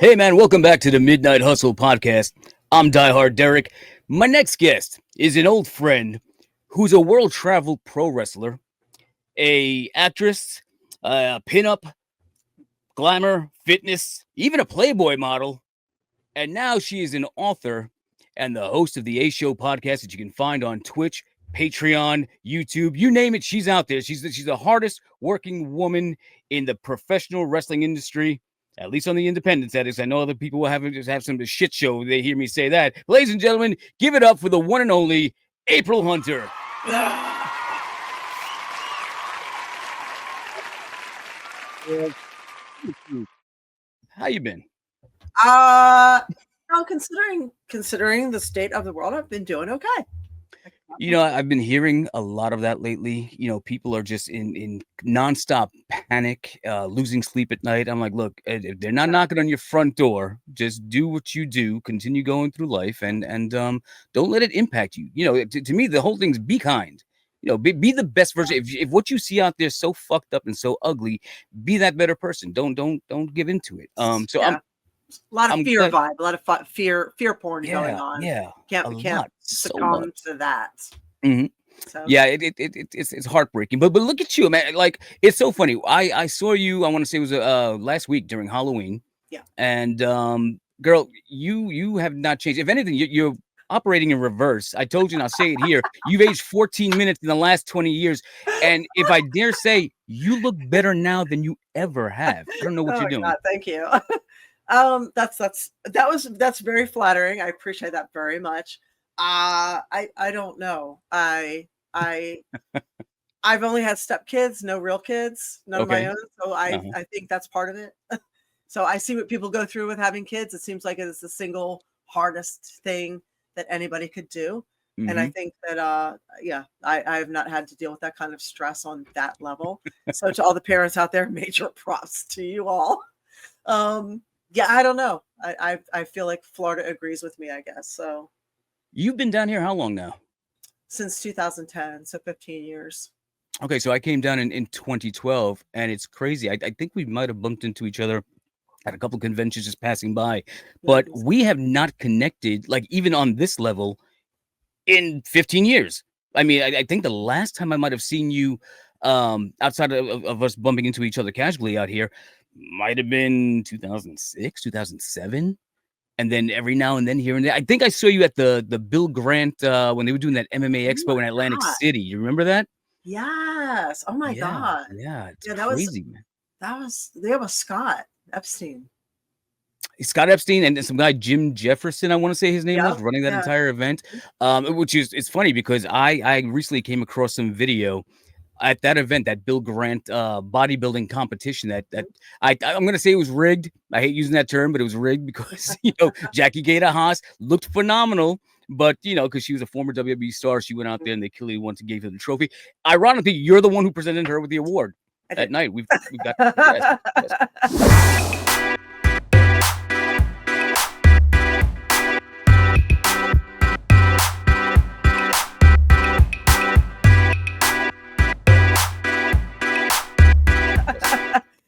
Hey man, welcome back to the Midnight Hustle podcast. I'm DieHard Derek. My next guest is an old friend who's a world travel pro wrestler, a actress, a pinup, glamour, fitness, even a Playboy model, and now she is an author and the host of the A Show podcast that you can find on Twitch, Patreon, YouTube, you name it, she's out there. She's the hardest working woman in the professional wrestling industry. At least on the independent status. I know other people will have some shit show. They hear me say that. Ladies and gentlemen, give it up for the one and only April Hunter. How you been? Considering the state of the world, I've been doing okay. You know, I've been hearing a lot of that lately. You know, people are just in nonstop panic, losing sleep at night. I'm like, look, if they're not knocking on your front door, just do what you do, continue going through life, and don't let it impact you. You know, to me, the whole thing's be kind. You know, be the best version. If what you see out there is so fucked up and so ugly, be that better person. Don't give into it. A lot of fear vibe, a lot of fear porn going on. Yeah, we can't succumb to that. Mm-hmm. So. Yeah, it's heartbreaking. But look at you, man. Like, it's so funny. I saw you. I want to say it was last week during Halloween. Yeah. And girl, you have not changed. If anything, you're operating in reverse. I told you, and I'll say it here. You've aged 14 minutes in the last 20 years, and if I dare say, you look better now than you ever have. I don't know what you're doing. God, thank you. That's very flattering. I appreciate that very much. I don't know. I've only had step kids, no real kids, none of my own. So I think that's part of it. So I see what people go through with having kids. It seems like it is the single hardest thing that anybody could do. Mm-hmm. And I think that, I have not had to deal with that kind of stress on that level. So to all the parents out there, major props to you all. Yeah, I don't know. I feel like Florida agrees with me, I guess. So you've been down here how long now? Since 2010, so 15 years. Okay, so I came down in 2012, and it's crazy. I think we might have bumped into each other at a couple of conventions just passing by, but we have not connected, like, even on this level in 15 years. I mean, I think the last time I might have seen you outside of us bumping into each other casually out here might have been 2006, 2007. And then every now and then here and there. I think I saw you at the Bill Grant when they were doing that MMA Expo in Atlantic City. You remember that? Yes. Oh my God. Yeah, it's crazy, man. That was Scott Epstein. Scott Epstein and some guy, Jim Jefferson, I want to say his name was, running that entire event. Which is, it's funny because I recently came across some video at that event, that Bill Grant bodybuilding competition that I'm going to say it was rigged. I hate using that term, but it was rigged because, you know, Jackie Gator Haas looked phenomenal, but, you know, because she was a former WWE star, she went out there and they clearly wanted to give her the trophy. Ironically, you're the one who presented her with the award at night. We've got yes.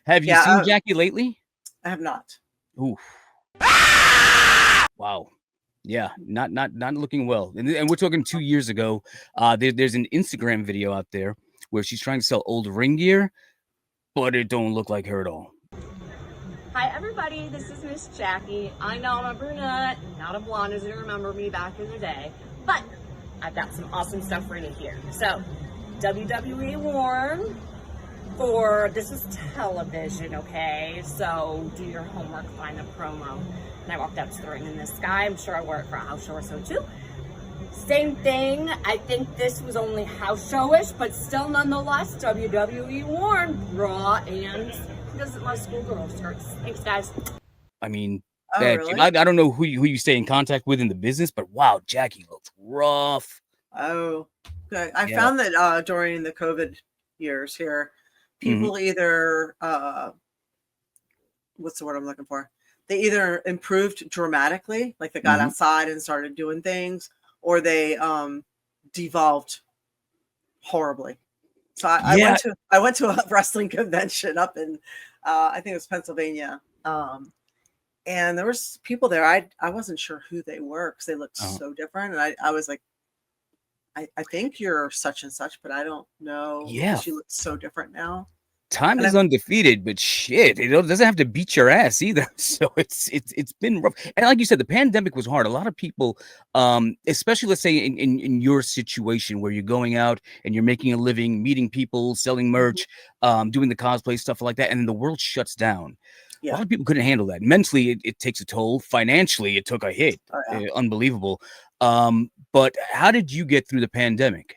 Have you seen Jackie lately? I have not. Ooh. Wow. Yeah, not looking well. And we're talking 2 years ago. There's an Instagram video out there where she's trying to sell old ring gear, but it don't look like her at all. Hi everybody, this is Miss Jackie. I know I'm a brunette, not a blonde as you remember me back in the day, but I've got some awesome stuff for you here. So, WWE worn. This is television, okay? So do your homework, find the promo. And I walked out to the ring in this guy. I'm sure I wore it for a house show or so too. Same thing. I think this was only house showish, but still nonetheless, WWE worn, raw, and who doesn't love schoolgirl shirts? Thanks, guys. I mean, really? I don't know who you stay in contact with in the business, but wow, Jackie looks rough. Oh, okay. I found that during the COVID years here, people either what's the word I'm looking for? They either improved dramatically, like they got outside and started doing things, or they devolved horribly. So I went to a wrestling convention up in I think it was Pennsylvania, And there was people there. I wasn't sure who they were because they looked so different. And I was like, I think you're such and such, but I don't know. Yeah. Because you look so different now. Time is undefeated, but shit, it doesn't have to beat your ass either. So it's been rough. And like you said, the pandemic was hard. A lot of people, especially let's say in your situation where you're going out and you're making a living, meeting people, selling merch, doing the cosplay stuff like that, and the world shuts down. Yeah. A lot of people couldn't handle that. Mentally, it takes a toll. Financially, it took a hit. Unbelievable. But how did you get through the pandemic?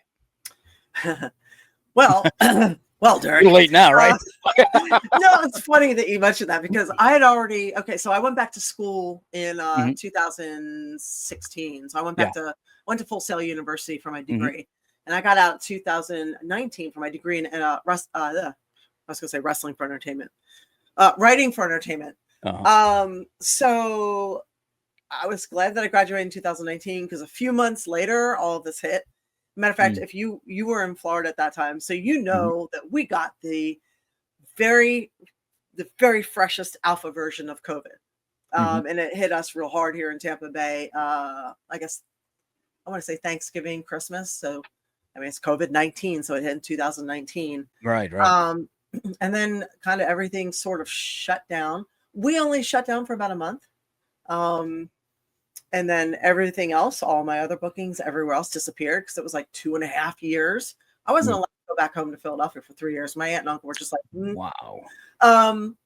Well, Derek. You're late now, right? No, it's funny that you mentioned that because I had already, so I went back to school in 2016. So I went to Full Sail University for my degree. And I got out in 2019 for my degree in I was going to say wrestling for entertainment, writing for entertainment. So I was glad that I graduated in 2019 because a few months later, all of this hit. Matter of fact, if you were in Florida at that time, so you know that we got the very freshest alpha version of COVID, and it hit us real hard here in Tampa Bay. I guess I want to say Thanksgiving, Christmas. So I mean it's COVID-19, so it hit in 2019. Right. And then kind of everything sort of shut down. We only shut down for about a month. And then everything else, all my other bookings everywhere else disappeared because it was like 2.5 years. I wasn't allowed to go back home to Philadelphia for 3 years. My aunt and uncle were just like, wow.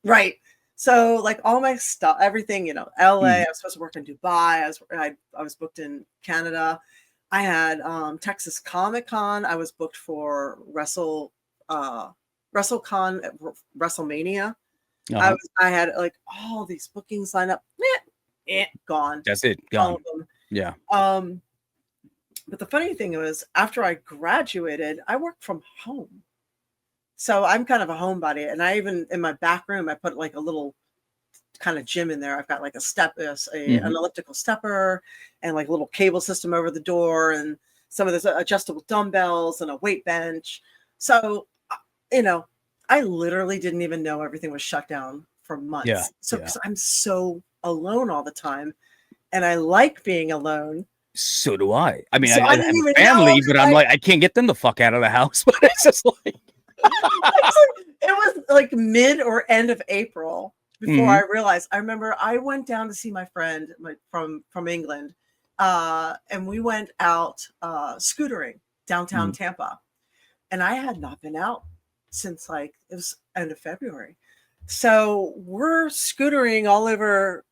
Right. So like all my stuff, everything, LA, I was supposed to work in Dubai. I was booked in Canada. I had Texas Comic Con. I was booked for WrestleCon, WrestleMania. I had like all these bookings lined up. Gone. That's it. Gone. Yeah. But the funny thing was, after I graduated, I worked from home. So I'm kind of a homebody. And I even, in my back room, I put like a little kind of gym in there. I've got like an elliptical stepper and like a little cable system over the door and some of those adjustable dumbbells and a weight bench. So, I literally didn't even know everything was shut down for months. Yeah. So because I'm so alone all the time and I like being alone. So do I. I mean, so I have a family, but I'm like, I can't get them the fuck out of the house. But it's just like it was like mid or end of April before I realized. I remember I went down to see my friend from England, and we went out scootering downtown Tampa, and I had not been out since like it was end of February. So we're scootering all over,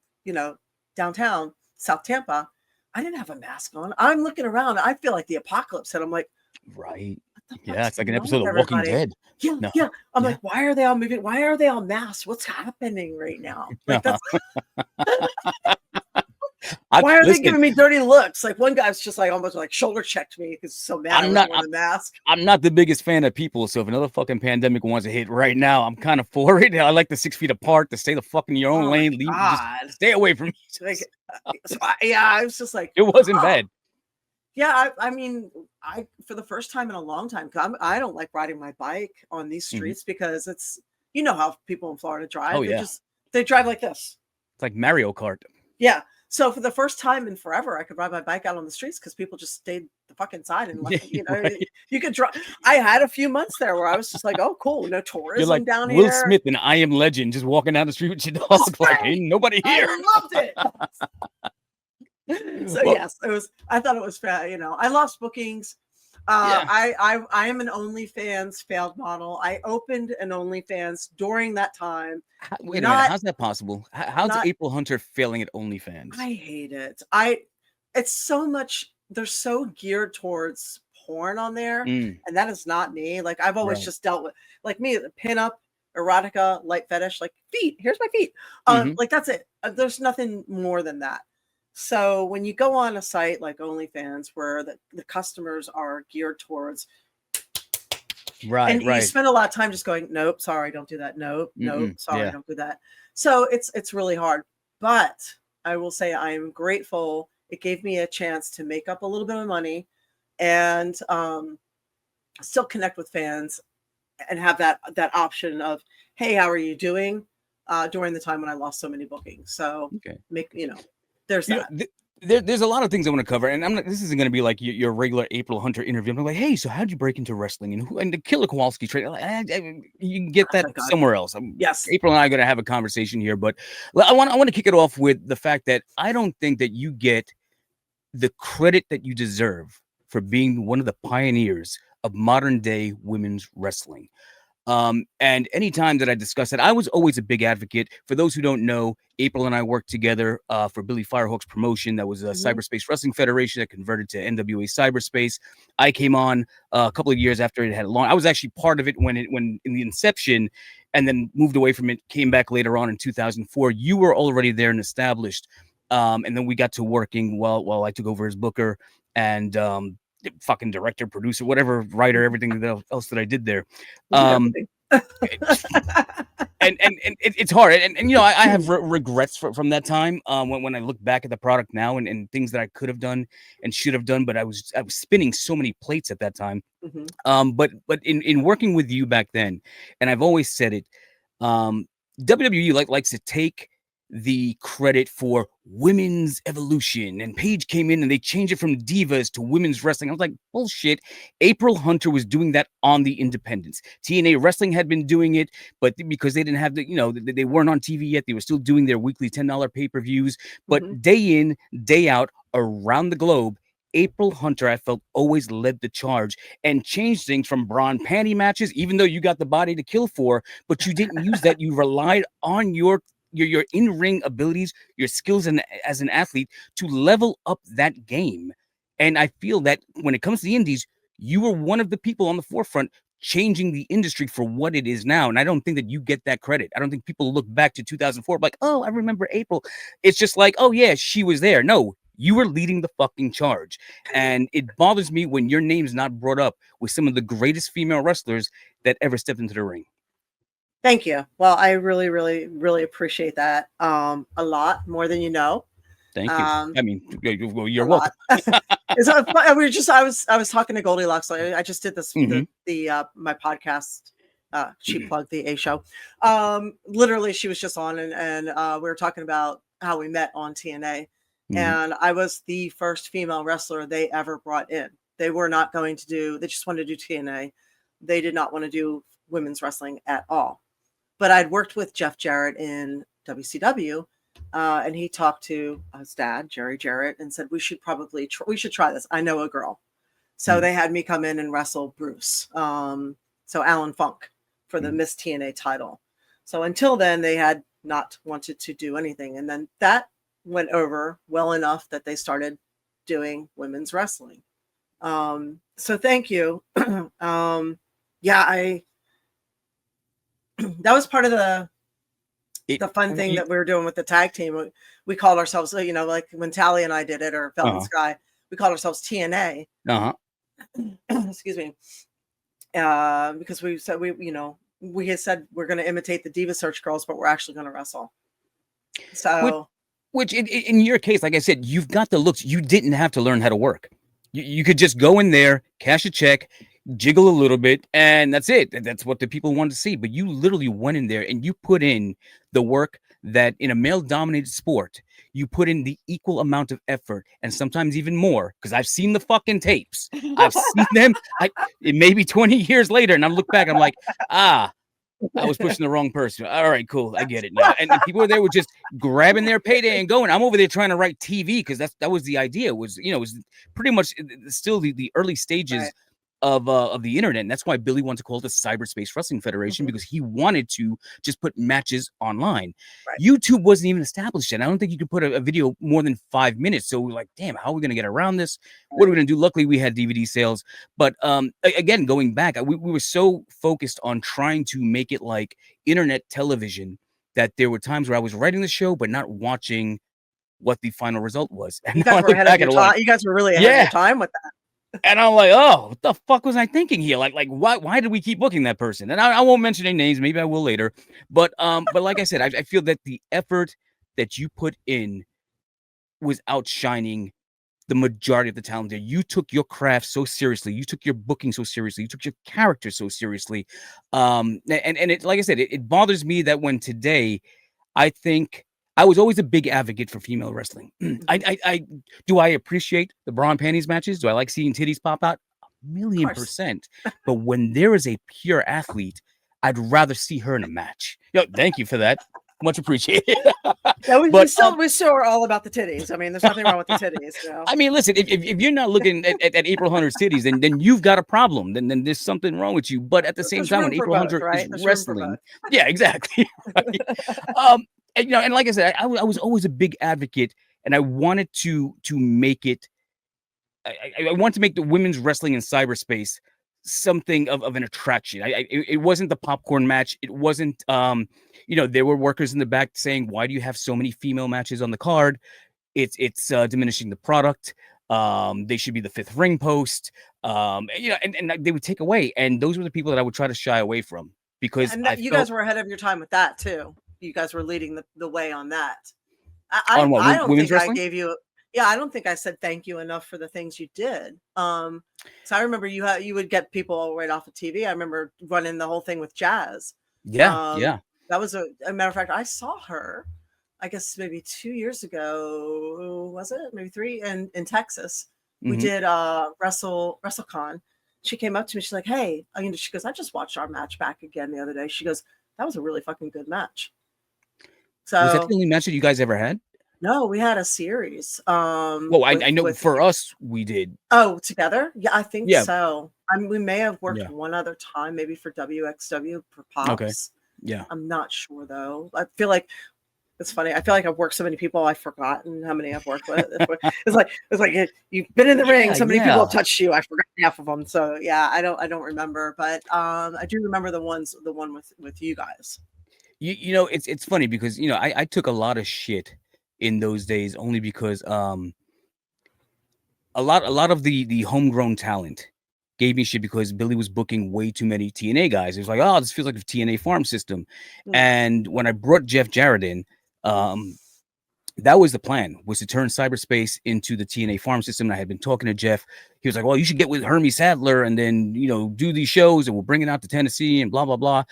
downtown South Tampa. I didn't have a mask on. I'm looking around. I feel like the apocalypse hit. I'm like, right. Yeah, it's like an episode of Walking Dead. Yeah. I'm like, why are they all moving? Why are they all masked? What's happening right now? Like that's why are they giving me dirty looks? Like one guy's just like almost like shoulder checked me because so mad I'm not wearing the mask. I'm not the biggest fan of people, so if another fucking pandemic wants to hit right now, I'm kind of for it. I like the 6 feet apart, to stay the fuck in your own lane. Leave, just stay away from me. Like, I was just like, it wasn't bad. Yeah, I mean, for the first time in a long time, I don't like riding my bike on these streets because it's how people in Florida drive. Oh yeah, they drive like this. It's like Mario Kart. Yeah. So for the first time in forever, I could ride my bike out on the streets because people just stayed the fuck inside and you could drive. I had a few months there where I was just like, oh, cool, no tourism. You're like down Will here. Will Smith and I Am Legend, just walking down the street with your dog, like ain't nobody here. I loved it. So yes, it was. I thought it was fair. I lost bookings. I am an OnlyFans failed model. I opened an OnlyFans during that time. Wait a minute, how's that possible? How's April Hunter failing at OnlyFans? I hate it. It's so much. They're so geared towards porn on there, and that is not me. Like I've always just dealt with, like me, the pinup, erotica, light fetish, like feet. Here's my feet. Like that's it. There's nothing more than that. So when you go on a site like OnlyFans where the customers are geared towards, and you spend a lot of time just going, nope, sorry, don't do that. Nope, sorry, don't do that. So it's really hard. But I will say I am grateful. It gave me a chance to make up a little bit of money and still connect with fans and have that option of, hey, how are you doing? during the time when I lost so many bookings. So there's that. There's a lot of things I want to cover, and this isn't going to be like your regular April Hunter interview. I'm like, hey, so how did you break into wrestling, and the Killer Kowalski trade? You can get that somewhere else. Yes, April and I are going to have a conversation here, but I want to kick it off with the fact that I don't think that you get the credit that you deserve for being one of the pioneers of modern day women's wrestling. And anytime that I discuss it, I was always a big advocate. For those who don't know, April and I worked together for Billy Firehawk's promotion. That was a Cyberspace Wrestling Federation that converted to NWA Cyberspace. I came on a couple of years after it had launched. I was actually part of it when in the inception, and then moved away from it, came back later on in 2004. You were already there and established. And then we got to working while I took over as booker and fucking director, producer, whatever, writer, everything else that I did there. And it's hard. And I have regrets from that time when I look back at the product now and things that I could have done and should have done, but I was spinning so many plates at that time. But in working with you back then, and I've always said it, WWE likes to take the credit for women's evolution, and Paige came in and they changed it from divas to women's wrestling. I was like, bullshit. April Hunter was doing that on the independents. TNA Wrestling had been doing it, but because they didn't have they weren't on TV yet, they were still doing their weekly $10 pay-per-views. But day in, day out, around the globe, April Hunter, I felt, always led the charge and changed things from bra and panty matches, even though you got the body to kill for, but you didn't use that. You relied on your in-ring abilities, your skills as an athlete to level up that game. And I feel that when it comes to the indies, you were one of the people on the forefront changing the industry for what it is now. And I don't think that you get that credit. I don't think people look back to 2004 like, oh, I remember April. It's just like, oh yeah, she was there. No, you were leading the fucking charge. And it bothers me when your name's not brought up with some of the greatest female wrestlers that ever stepped into the ring. Thank you. Well, I really, really, really appreciate that a lot, more than you know. Thank you. I mean, you're welcome. I was talking to Goldilocks. I just did this my podcast. Cheap plug, the A show. Literally, she was just on, and we were talking about how we met on TNA, and I was the first female wrestler they ever brought in. They were not going to do. They just wanted to do TNA. They did not want to do women's wrestling at all. But I'd worked with Jeff Jarrett in WCW, and he talked to his dad, Jerry Jarrett, and said, we should try this. I know a girl. So they had me come in and wrestle Bruce. So Alan Funk for the Miss TNA title. So until then, they had not wanted to do anything. And then that went over well enough that they started doing women's wrestling. So thank you. That was part of the fun thing that we were doing with the tag team. We called ourselves, like when Tally and I did it, or Felt and Sky, we called ourselves TNA. Excuse me. Because we said we had said we're going to imitate the Diva Search girls, but we're actually going to wrestle. So, which in your case, like I said, you've got the looks. You didn't have to learn how to work. You could just go in there, cash a check, jiggle a little bit, and that's it. That's what the people wanted to see. But you literally went in there and you put in the work that in a male-dominated sport, you put in the equal amount of effort, and sometimes even more, because I've seen the fucking tapes. I've seen them. It may be 20 years later, and I'm look back, I'm like, I was pushing the wrong person. All right, cool. I get it now. And people there were just grabbing their payday and going. I'm over there trying to write TV because that was the idea. It was pretty much still the early stages of the internet, and that's why Billy wanted to call it the Cyberspace Wrestling Federation, because he wanted to just put matches online. YouTube wasn't even established yet. I don't think you could put a video more than 5 minutes. So we're like, damn, how are we going to get around this? What are we going to do? Luckily, we had DVD sales. But again, going back, we were so focused on trying to make it like internet television that there were times where I was writing the show but not watching what the final result was. And you guys were really ahead of your time with that. And I'm like, oh, what the fuck was I thinking here? Like, why did we keep booking that person? And I won't mention any names. Maybe I will later. But like I said, I feel that the effort that you put in was outshining the majority of the talent there. You took your craft so seriously. You took your booking so seriously. You took your character so seriously. And it, like I said, it bothers me that when today I think I was always a big advocate for female wrestling. Do I appreciate the bra and panties matches? Do I like seeing titties pop out? 1,000,000%. But when there is a pure athlete, I'd rather see her in a match. Yo, thank you for that. Much appreciated. Yeah, we still are all about the titties. I mean, there's nothing wrong with the titties. You know? I mean, listen, if you're not looking at April Hunter's titties, then you've got a problem. Then there's something wrong with you. But at the same time, when April Hunter is wrestling, yeah, exactly. Right? And, and like I said, I was always a big advocate, and I wanted to make it. I want to make the women's wrestling in cyberspace something of an attraction. It wasn't the popcorn match. It wasn't, there were workers in the back saying, "Why do you have so many female matches on the card? It's diminishing the product. They should be the fifth ring post." And they would take away, and those were the people that I would try to shy away from because you guys were ahead of your time with that too. You guys were leading the way on that. On what, I don't think wrestling? I gave you. Yeah, I don't think I said thank you enough for the things you did. So I remember you would get people right off of TV. I remember running the whole thing with Jazz. Yeah. That was a matter of fact. I saw her, I guess maybe 2 years ago. Was it maybe 3 in Texas? We did WrestleCon. She came up to me. She's like, "Hey," she goes, "I just watched our match back again the other day." She goes, "That was a really fucking good match." So was that the only match that you guys ever had? No, we had a series. Well, I know for us we did. Oh, together? Yeah, I think so. We may have worked one other time, maybe for WXW for Pops. Okay. Yeah. I'm not sure though. I feel like it's funny. I feel like I've worked so many people, I've forgotten how many I've worked with. It's like you've been in the ring. So many people have touched you. I forgot half of them. So yeah, I don't remember, but I do remember the one with you guys. It's funny because I took a lot of shit in those days only because a lot of the homegrown talent gave me shit because Billy was booking way too many TNA guys. It was like, oh, this feels like a TNA farm system. And when I brought Jeff Jarrett in, that was the plan, was to turn cyberspace into the TNA farm system. And I had been talking to Jeff. He was like, well, you should get with Hermie Sadler and then, do these shows and we'll bring it out to Tennessee and blah, blah, blah.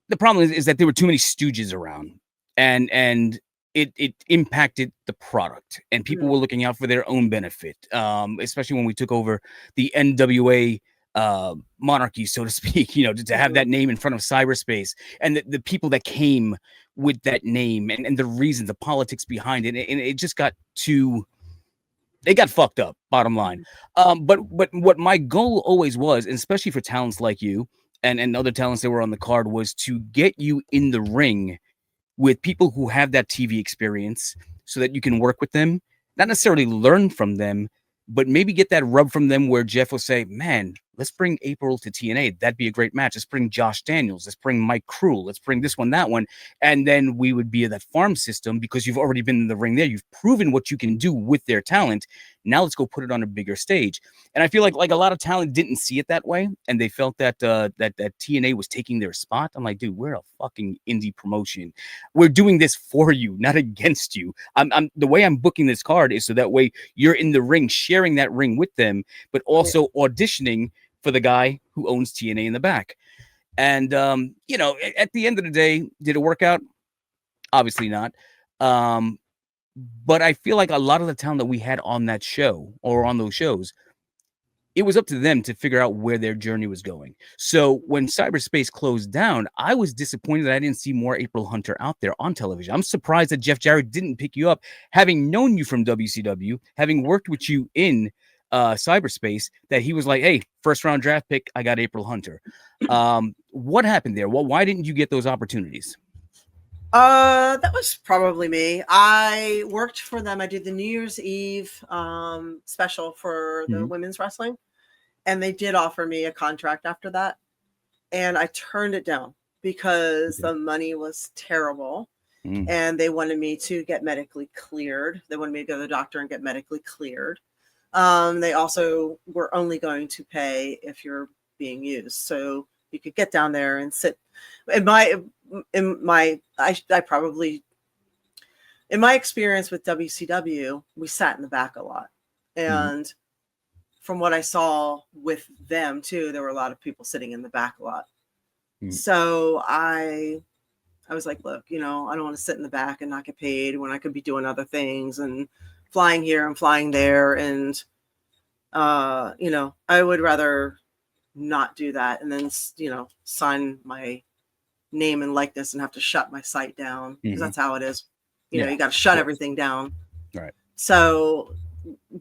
The problem is that there were too many stooges around and it impacted the product and people were looking out for their own benefit, especially when we took over the NWA monarchy, so to speak, to have that name in front of cyberspace and the people that came with that name and the reasons, the politics behind it. And it just got they got fucked up, bottom line. But what my goal always was, and especially for talents like you and other talents that were on the card, was to get you in the ring with people who have that TV experience so that you can work with them, not necessarily learn from them, but maybe get that rub from them where Jeff will say, man, let's bring April to TNA. That'd be a great match. Let's bring Josh Daniels. Let's bring Mike Krul. Let's bring this one, that one. And then we would be that farm system because you've already been in the ring there. You've proven what you can do with their talent. Now let's go put it on a bigger stage. And I feel like a lot of talent didn't see it that way. And they felt that that TNA was taking their spot. I'm like, dude, we're a fucking indie promotion. We're doing this for you, not against you. I'm the way I'm booking this card is so that way you're in the ring, sharing that ring with them, but also auditioning for the guy who owns TNA in the back. And, at the end of the day, did it work out? Obviously not. But I feel like a lot of the talent that we had on that show or on those shows, it was up to them to figure out where their journey was going. So when cyberspace closed down, I was disappointed that I didn't see more April Hunter out there on television. I'm surprised that Jeff Jarrett didn't pick you up, having known you from WCW, having worked with you in cyberspace, that he was like, hey, first round draft pick, I got April Hunter. What happened there? Well, why didn't you get those opportunities? That was probably me. I worked for them. I did the New Year's Eve special for the women's wrestling, and they did offer me a contract after that, and I turned it down because the money was terrible, and they wanted me to get medically cleared. They wanted me to go to the doctor and get medically cleared. They also were only going to pay if you're being used, so you could get down there and sit. In my experience with WCW, we sat in the back a lot, and from what I saw with them too, there were a lot of people sitting in the back a lot. So I I was like, look, I don't want to sit in the back and not get paid when I could be doing other things and flying here and flying there. And, I would rather not do that and then, sign my name and likeness and have to shut my site down, because that's how it is. You got to shut everything down. Right. So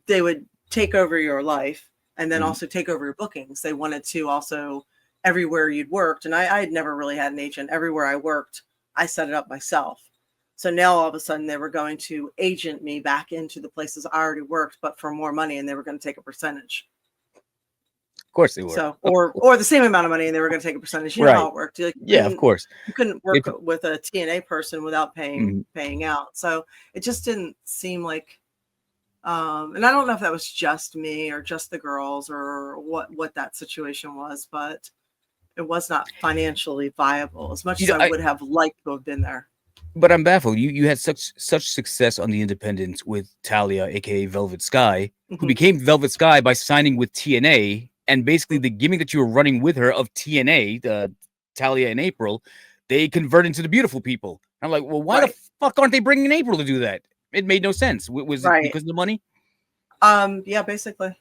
they would take over your life and then also take over your bookings. They wanted to also, everywhere you'd worked, and I had never really had an agent. Everywhere I worked, I set it up myself. So now all of a sudden they were going to agent me back into the places I already worked, but for more money, and they were going to take a percentage. Of course they were. So, or the same amount of money, and they were going to take a percentage. You know how it worked. Of course. You couldn't work with a TNA person without paying out. So it just didn't seem like, and I don't know if that was just me or just the girls or what that situation was, but it was not financially viable as much as I would have liked to have been there. But I'm baffled. You had such success on the independents with Talia, aka Velvet Sky, who became Velvet Sky by signing with TNA, and basically the gimmick that you were running with her of TNA, Talia and April, they converted into the Beautiful People. I'm like, well, why the fuck aren't they bringing April to do that? It made no sense. Was it because of the money? Yeah, basically.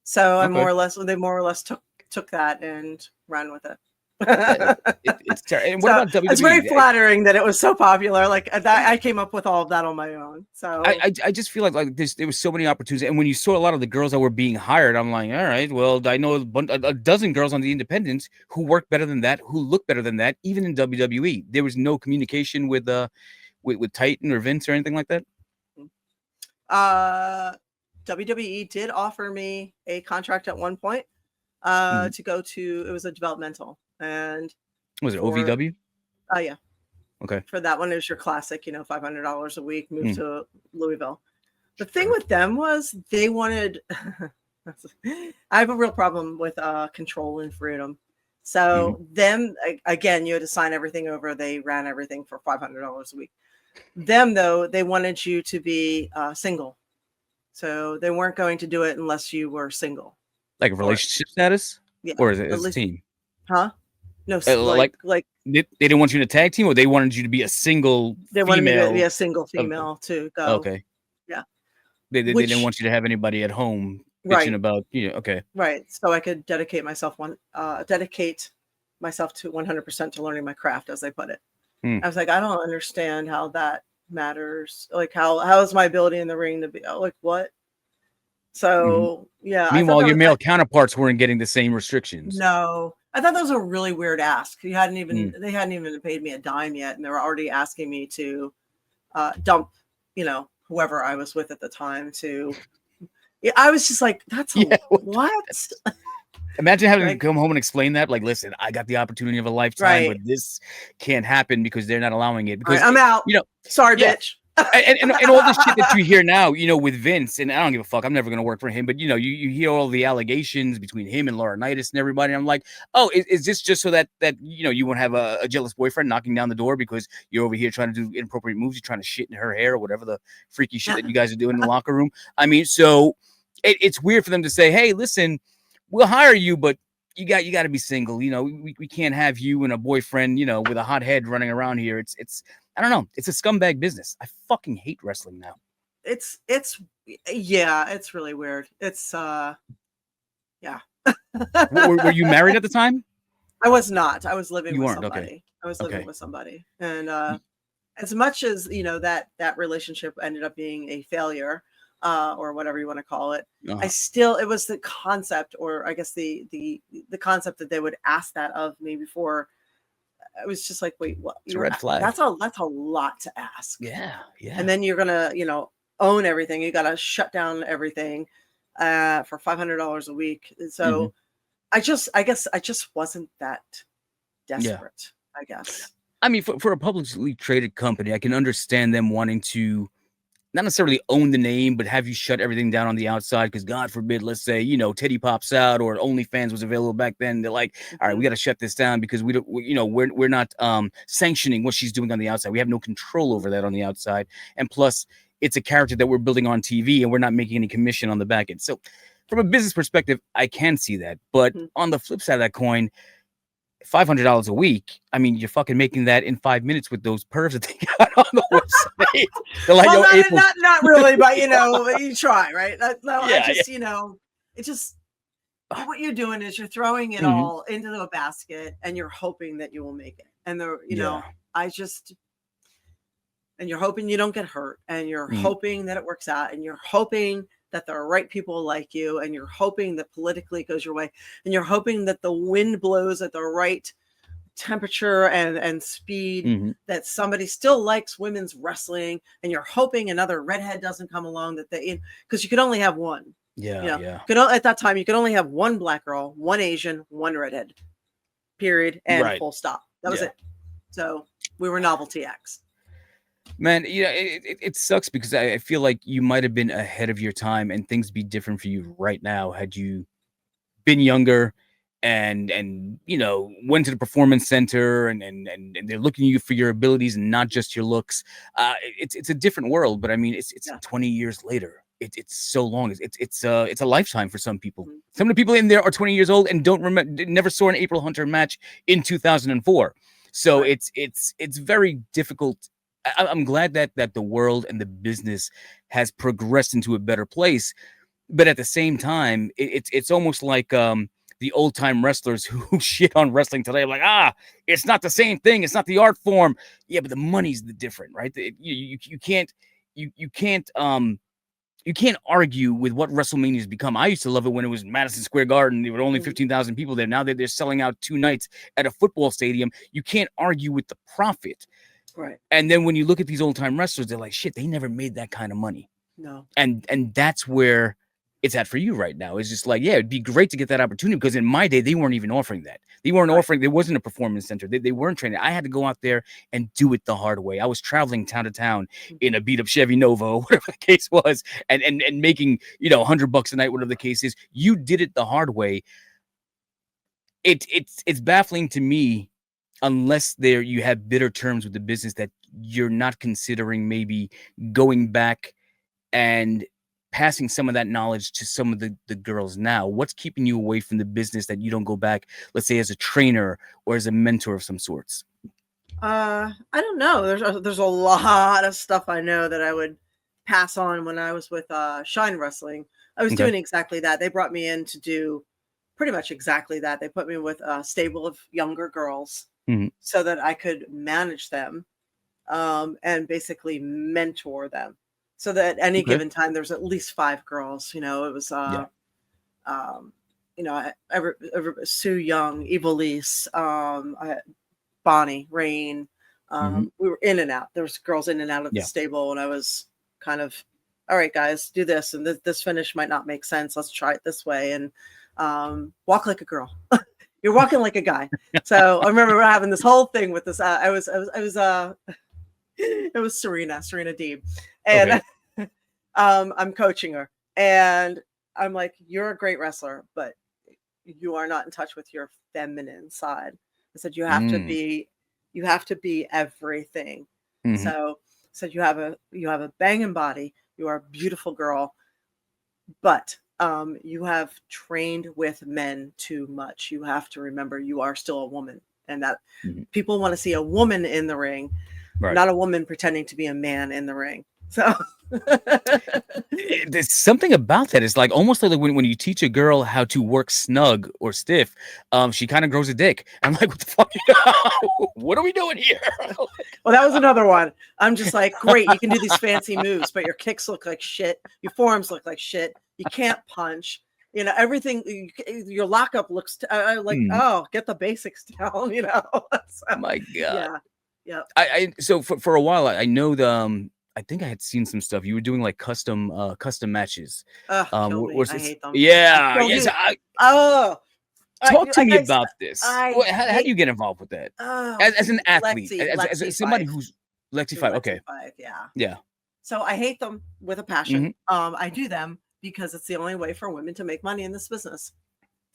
So they more or less took that and ran with it. It's terrible. And what about WWE? It's very flattering that it was so popular. Like that, I came up with all of that on my own. So I just feel like there was so many opportunities, and when you saw a lot of the girls that were being hired, I'm like, all right, well, I know a dozen girls on the independents who work better than that, who look better than that, even in WWE. There was no communication with Titan or Vince or anything like that. WWE did offer me a contract at one point to go to. It was a developmental. And was it OVW? Oh yeah. Okay. For that one, it was your classic, $500 a week, move to Louisville. The thing with them was they wanted. I have a real problem with control and freedom. So them again, you had to sign everything over. They ran everything for $500 a week. Them though, they wanted you to be single, so they weren't going to do it unless you were single. Like a relationship status, or is it as a team? Huh? No, like they didn't want you to tag team, or they wanted you to be a single. They wanted me to be a single female to go. Okay. Yeah. They didn't want you to have anybody at home bitching about okay. Right. So I could dedicate myself to 100% to learning my craft, as they put it. I was like, I don't understand how that matters. Like how is my ability in the ring to be like what? So yeah. Meanwhile, your male counterparts weren't getting the same restrictions. No. I thought that was a really weird ask. They hadn't even paid me a dime yet, and they were already asking me to dump, whoever I was with at the time. I was just like, that's what? Imagine having to come home and explain that. Like, listen, I got the opportunity of a lifetime, but this can't happen because they're not allowing it. Because I'm out. Sorry, bitch. and all this shit that you hear now, with Vince, and I don't give a fuck. I'm never gonna work for him, but you hear all the allegations between him and Laurinaitis and everybody. And I'm like, oh, is this just so that you won't have a jealous boyfriend knocking down the door because you're over here trying to do inappropriate moves, you're trying to shit in her hair or whatever the freaky shit that you guys are doing in the locker room? I mean, so it's weird for them to say, hey, listen, we'll hire you, but you got to be single. We can't have you and a boyfriend, with a hot head running around here. It's I don't know. It's a scumbag business. I fucking hate wrestling now. It's really weird. It's yeah. Were you married at the time? I was not. I was living with somebody. Okay. I was living with somebody. And as much as that relationship ended up being a failure, or whatever you want to call it, it was the concept, or I guess the concept that they would ask that of me before. I was just like, wait, what? It's a red flag. That's a lot to ask. Yeah. And then you're gonna, own everything. You gotta shut down everything for $500 a week. So I guess I just wasn't that desperate. I guess. I mean, for a publicly traded company, I can understand them wanting to not necessarily own the name, but have you shut everything down on the outside. Because God forbid, let's say, Teddy pops out or OnlyFans was available back then. They're like, all right, we got to shut this down because we're not sanctioning what she's doing on the outside. We have no control over that on the outside. And plus, it's a character that we're building on TV and we're not making any commission on the back end. So from a business perspective, I can see that. But on the flip side of that coin, $500 a week. I mean, you're fucking making that in 5 minutes with those pervs that they got on the website. They're like, well, yo, April. not really, but you try, right? No, Yeah, I just, it just, what you're doing is you're throwing it Mhm. all into a basket and you're hoping that you will make it. And and you're hoping you don't get hurt, and you're hoping that it works out, and you're hoping that there are right people like you, and you're hoping that politically it goes your way, and you're hoping that the wind blows at the right temperature and speed, that somebody still likes women's wrestling, and you're hoping another redhead doesn't come along because you could only have one. At that time you could only have one black girl, one Asian, one redhead, period, and full stop. That was it. So we were novelty acts. Man, it sucks because I feel like you might have been ahead of your time and things be different for you right now had you been younger and went to the performance center and they're looking at you for your abilities and not just your looks. It's a different world, but I mean it's 20 years later. It's so long. It's a lifetime for some people. Some of the people in there are 20 years old and never saw an April Hunter match in 2004. So it's very difficult. I'm glad that the world and the business has progressed into a better place, but at the same time, it's almost like the old time wrestlers who shit on wrestling today, like it's not the same thing, it's not the art form. Yeah, but the money's the different, right? You can't argue with what WrestleMania has become. I used to love it when it was Madison Square Garden. There were only 15,000 people there. Now that they're selling out 2 nights at a football stadium, you can't argue with the profit. Right. And then when you look at these old time wrestlers, they're like, shit, they never made that kind of money. No. And that's where it's at for you right now. It's just like, yeah, it'd be great to get that opportunity because in my day, they weren't even offering that. They weren't offering, there wasn't a performance center. They weren't training. I had to go out there and do it the hard way. I was traveling town to town in a beat up Chevy Nova, or whatever the case was, and making, $100 a night, whatever the case is. You did it the hard way. It's baffling to me, unless you have bitter terms with the business, that you're not considering maybe going back and passing some of that knowledge to some of the girls now. What's keeping you away from the business that you don't go back, let's say, as a trainer or as a mentor of some sorts? I don't know. There's a lot of stuff I know that I would pass on when I was with Shine Wrestling. I was doing exactly that. They brought me in to do pretty much exactly that. They put me with a stable of younger girls so that I could manage them and basically mentor them. So that at any given time, there's at least 5 girls. It was, Sue Young, Evilise, Bonnie, Rain. We were in and out. There was girls in and out of the stable, and I was kind of, all right, guys, do this, and this finish might not make sense. Let's try it this way, and walk like a girl. You're walking like a guy. So I remember having this whole thing with this. It was Serena Deeb, and I'm coaching her, and I'm like, you're a great wrestler, but you are not in touch with your feminine side. I said, you have to be everything. So I said, you have a banging body, you are a beautiful girl, but you have trained with men too much. You have to remember you are still a woman, and that people want to see a woman in the ring, not a woman pretending to be a man in the ring. So there's something about that. It's like almost like when you teach a girl how to work snug or stiff, she kind of grows a dick. I'm like, what the fuck? What are we doing here? Well, that was another one. I'm just like, great, you can do these fancy moves, but your kicks look like shit. Your forearms look like shit. You can't punch. Everything. Your lockup looks like, oh, get the basics down. So, my God. Yeah. So for a while, I know I think I had seen some stuff. You were doing like custom matches. Kill me. I hate them. Yeah. Yes. Talk to me about this. How do you get involved with that? As an athlete, as somebody who's Lexi 5. Okay. 5, yeah. Yeah. So I hate them with a passion. I do them because it's the only way for women to make money in this business.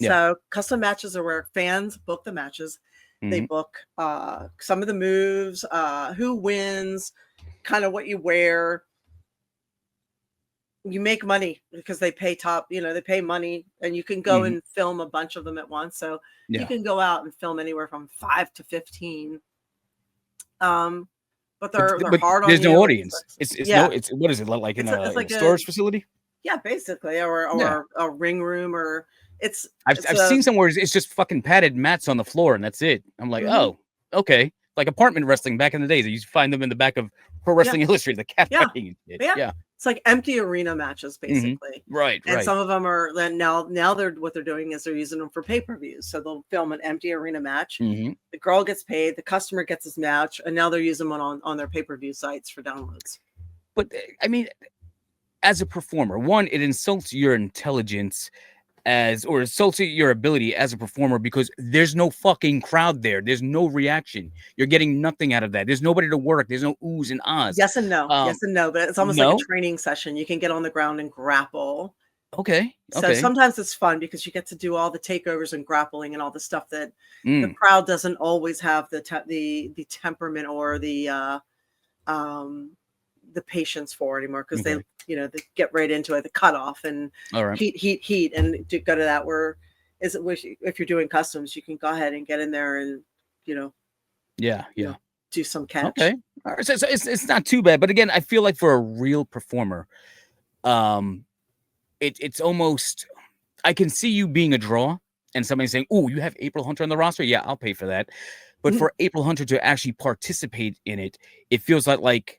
Yeah. So custom matches are where fans book the matches. They book some of the moves, who wins, kind of what you wear. you make money because they pay they pay money, and you can go and film a bunch of them at once. So you can go out and film anywhere from 5 to 15. But they're hard on you. There's no audience. It's what is it like in a storage facility? Yeah, basically, or a ring room, or I've seen somewhere it's just fucking padded mats on the floor and that's it. I'm like, oh, okay, like apartment wrestling back in the days. You used to find them in the back of Pro Wrestling Illustrated, the cat fighting and shit. Yeah. It's like empty arena matches, basically. Right. And some of them are now what they're doing is they're using them for pay-per-views. So they'll film an empty arena match. The girl gets paid, the customer gets his match, and now they're using them on their pay-per-view sites for downloads. But I mean, as a performer, one, it insults your intelligence or insults your ability as a performer because there's no fucking crowd there. There's no reaction. You're getting nothing out of that. There's nobody to work. There's no oohs and ahs. Yes and no. But it's almost like a training session. You can get on the ground and grapple. Okay. So sometimes it's fun because you get to do all the takeovers and grappling and all the stuff that the crowd doesn't always have the temperament or the patience for anymore, because they get right into it, the cutoff and heat and to go to that if you're doing customs, you can go ahead and get in there and do some catch. Okay, all right. So it's not too bad, but again, I feel like for a real performer, it's almost, I can see you being a draw and somebody saying, "Oh, you have April Hunter on the roster? Yeah, I'll pay for that." But for April Hunter to actually participate in it, it feels like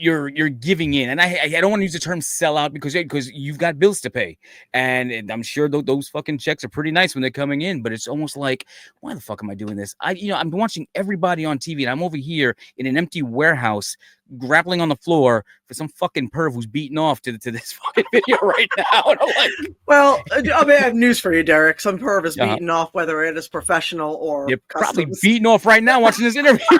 you're giving in, and I don't want to use the term sell out because you've got bills to pay, and I'm sure those fucking checks are pretty nice when they're coming in, but it's almost like, why the fuck am I doing this? I'm watching everybody on TV, and I'm over here in an empty warehouse grappling on the floor for some fucking perv who's beating off to this fucking video right now. And I'm like, well, I have news for you, Derek. Some perv is beating off, whether it is professional or you're probably beating off right now watching this interview.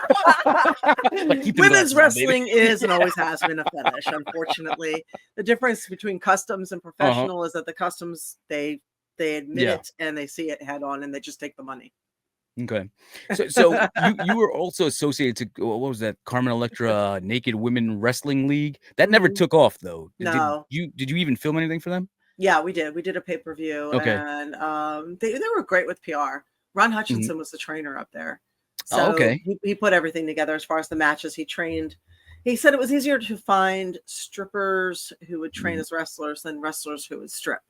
Women's wrestling is and always has been a fetish, unfortunately. The difference between customs and professional is that the customs, they admit it and they see it head on and they just take the money. Okay, so you were also associated to, what was that, Carmen Electra Naked Women Wrestling League? That never took off though. No. Did you even film anything for them? Yeah, we did. We did a pay-per-view. Okay. And they were great with PR. Ron Hutchinson was the trainer up there. So he put everything together as far as the matches. He trained. He said it was easier to find strippers who would train as wrestlers than wrestlers who would strip.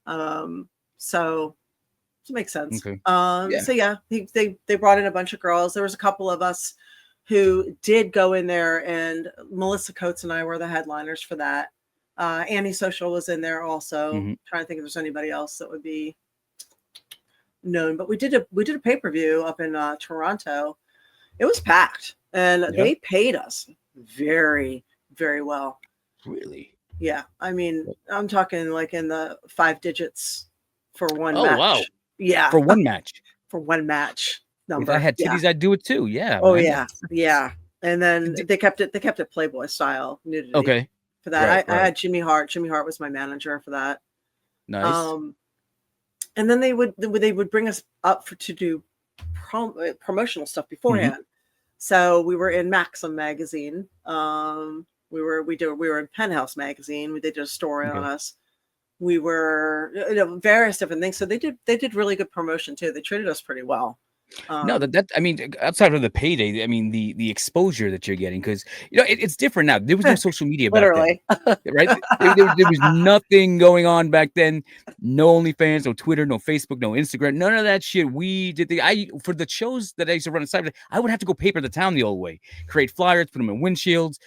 So it makes sense. Okay. So yeah, they brought in a bunch of girls. There was a couple of us who did go in there, and Melissa Coates and I were the headliners for that. Annie Social was in there also. Trying to think if there's anybody else that would be known, but we did a pay-per-view up in Toronto. It was packed, and they paid us very, very well. Really? Yeah. I mean, I'm talking like in the 5 digits for one match. Oh, wow. Yeah. For one match. For one match. Number. If I had titties, I'd do it too. Yeah. Oh, man. Yeah. And then they kept it Playboy style nudity. Okay. For that, I had Jimmy Hart. Jimmy Hart was my manager for that. Nice. And then they would bring us up to do promotional stuff beforehand. So we were in Maxim magazine. We were in Penthouse magazine. They did a story on us. We were various different things. So they did really good promotion too. They treated us pretty well. No, I mean, outside of the payday, I mean the exposure that you're getting, because it's different now. There was no social media back then, right? There was nothing going on back then. No OnlyFans, no Twitter, no Facebook, no Instagram, none of that shit. We did for the shows that I used to run inside. I would have to go paper the town the old way, create flyers, put them in windshields.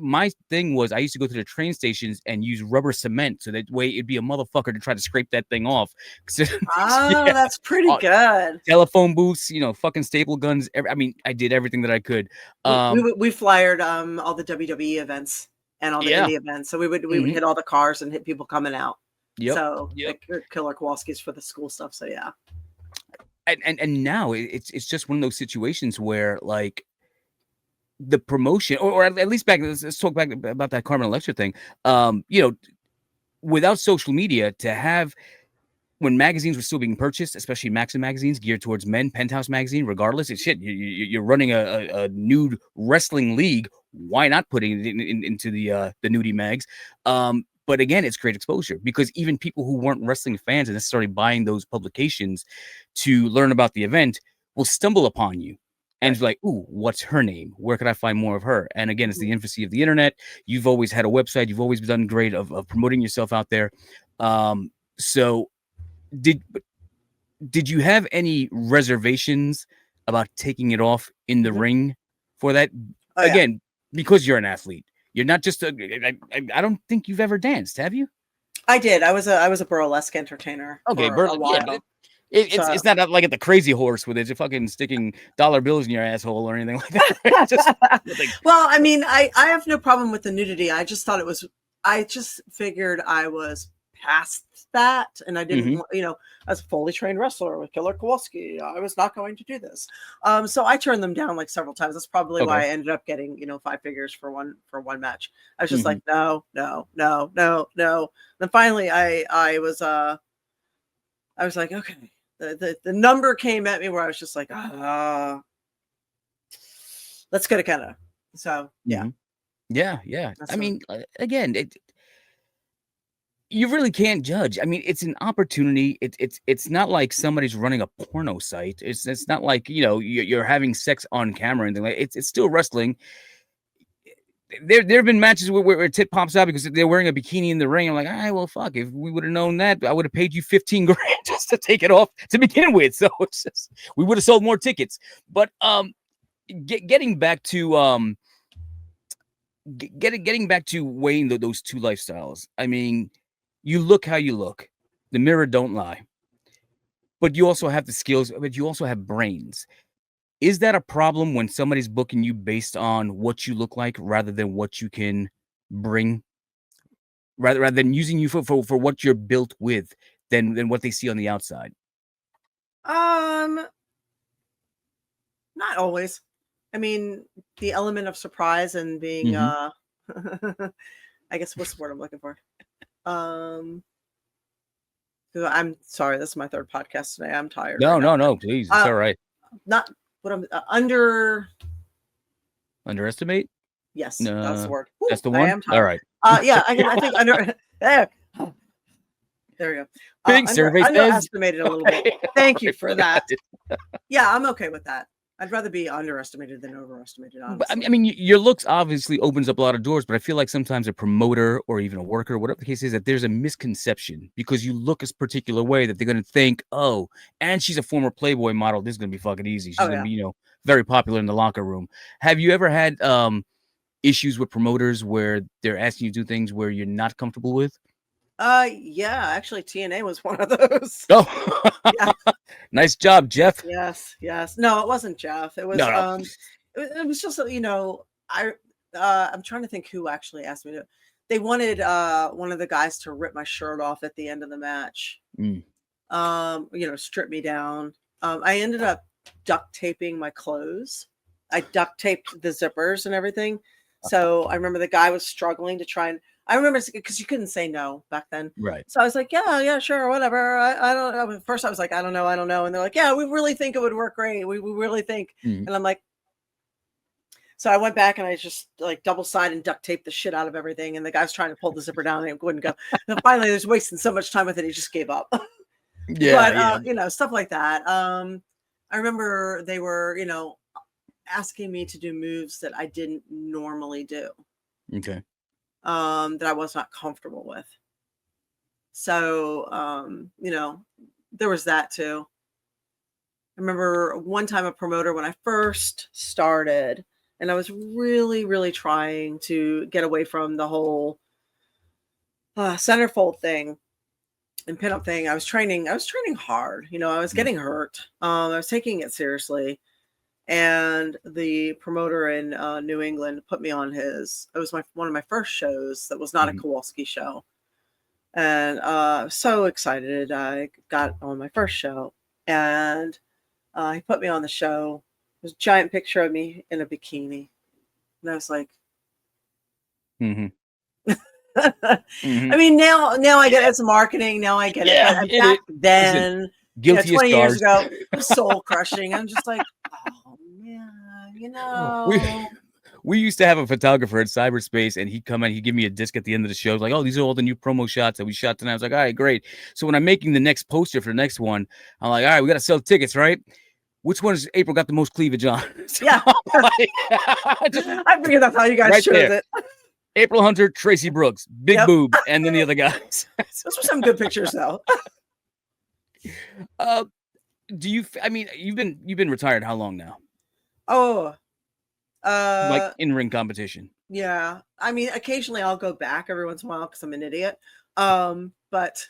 My thing was I used to go to the train stations and use rubber cement, so that way it'd be a motherfucker to try to scrape that thing off. That's pretty good. Telephone booths, fucking staple guns. I mean, I did everything that I could. We flyered all the WWE events and all the indie events. So we would hit all the cars and hit people coming out. So like Killer Kowalski's for the school stuff. So yeah. And now it's just one of those situations where like the promotion, or at least back. Let's talk back about that Carmen Electra thing. Without social media, to have, when magazines were still being purchased, especially Maxim magazines geared towards men, Penthouse magazine, regardless, it's shit. You're running a nude wrestling league. why not putting it into the nudie mags? But again, it's great exposure because even people who weren't wrestling fans and necessarily buying those publications to learn about the event will stumble upon you and be like, ooh, what's her name? Where can I find more of her? And again, it's the infancy of the internet. You've always had a website. You've always done great of promoting yourself out there. So did you have any reservations about taking it off in the ring for that? Again, because you're an athlete. You're not just I don't think you've ever danced, have you? I did. I was a burlesque entertainer. Okay, burlesque. It's not like at the Crazy Horse where they're fucking sticking dollar bills in your asshole or anything like that. Well, I mean, I have no problem with the nudity. I just thought I just figured I was past that, and I didn't, as a fully trained wrestler with Killer Kowalski, I was not going to do this. So I turned them down like several times. That's probably why I ended up getting 5 figures for one match. I was just like, no. Then finally, I was like, okay. The number came at me where I was just like, let's get a kind of. So yeah. I mean, again, you really can't judge. I mean, it's an opportunity. It's not like somebody's running a porno site. It's not like you're having sex on camera or anything like. It's still wrestling. There have been matches where a tit pops out because they're wearing a bikini in the ring. I'm like, all right, well, fuck. If we would have known that, I would have paid you $15,000 just to take it off to begin with. So it's just, we would have sold more tickets. But getting back to getting back to weighing those two lifestyles. I mean, you look how you look. The mirror don't lie. But you also have the skills. But you also have brains. Is that a problem when somebody's booking you based on what you look like rather than what you can bring? Rather than using you for what you're built with than what they see on the outside? Not always. I mean, the element of surprise and being I guess what's the word I'm looking for? I'm sorry, this is my 3rd podcast today. I'm tired. No, please. It's all right. Not what I'm underestimate? Yes, no, that's the word. That's the one. All right. Yeah, I think under there we go. Big survey underestimated a little bit. Thank you for that. Yeah, I'm okay with that. I'd rather be underestimated than overestimated, honestly. I mean, your looks obviously opens up a lot of doors, but I feel like sometimes a promoter or even a worker, whatever the case is, that there's a misconception because you look a particular way that they're going to think, oh, and she's a former Playboy model. This is going to be fucking easy. She's going to be, very popular in the locker room. Have you ever had issues with promoters where they're asking you to do things where you're not comfortable with? Yeah, actually TNA was one of those. Oh, yeah. Nice job, Jeff. Yes. No, it wasn't Jeff. It was it was just I'm trying to think who actually asked me to. They wanted one of the guys to rip my shirt off at the end of the match. Strip me down. I ended up duct taping my clothes. I duct taped the zippers and everything. So I remember the guy was struggling to try and I remember because you couldn't say no back then. Right. So I was like, yeah, sure, whatever. I don't know. At first I was like, I don't know. And they're like, yeah, we really think it would work great. We really think. And I'm like, so I went back and I just like double side and duct taped the shit out of everything. And the guy's trying to pull the zipper down and it wouldn't go. And finally, he was wasting so much time with it. He just gave up. But stuff like that. I remember they were, asking me to do moves that I didn't normally do. Okay. That I was not comfortable with. So, there was that too. I remember one time a promoter when I first started, and I was really, really trying to get away from the whole centerfold thing and pinup thing. I was training hard. I was getting hurt. I was taking it seriously. And the promoter in New England put me on it was one of my first shows that was not a Kowalski show. And so excited. I got on my first show and he put me on the show. There's a giant picture of me in a bikini. And I was like, I mean, now I get it's marketing. Now I get it. But back then, guilty 20 years ago, it was soul crushing. I'm just like, oh man, We used to have a photographer at Cyberspace, and he'd come in, he'd give me a disc at the end of the show. Like, oh, these are all the new promo shots that we shot tonight. I was like, all right, great. So when I'm making the next poster for the next one, I'm like, all right, we got to sell tickets, right? Which one is April got the most cleavage on? So Yeah. I figured that's how you guys chose it. April Hunter, Tracy Brooks, big boob, and then the other guys. Those were some good pictures, though. Do you? I mean, you've been retired how long now? Oh, like in ring competition. Yeah, I mean, occasionally I'll go back every once in a while because I'm an idiot. But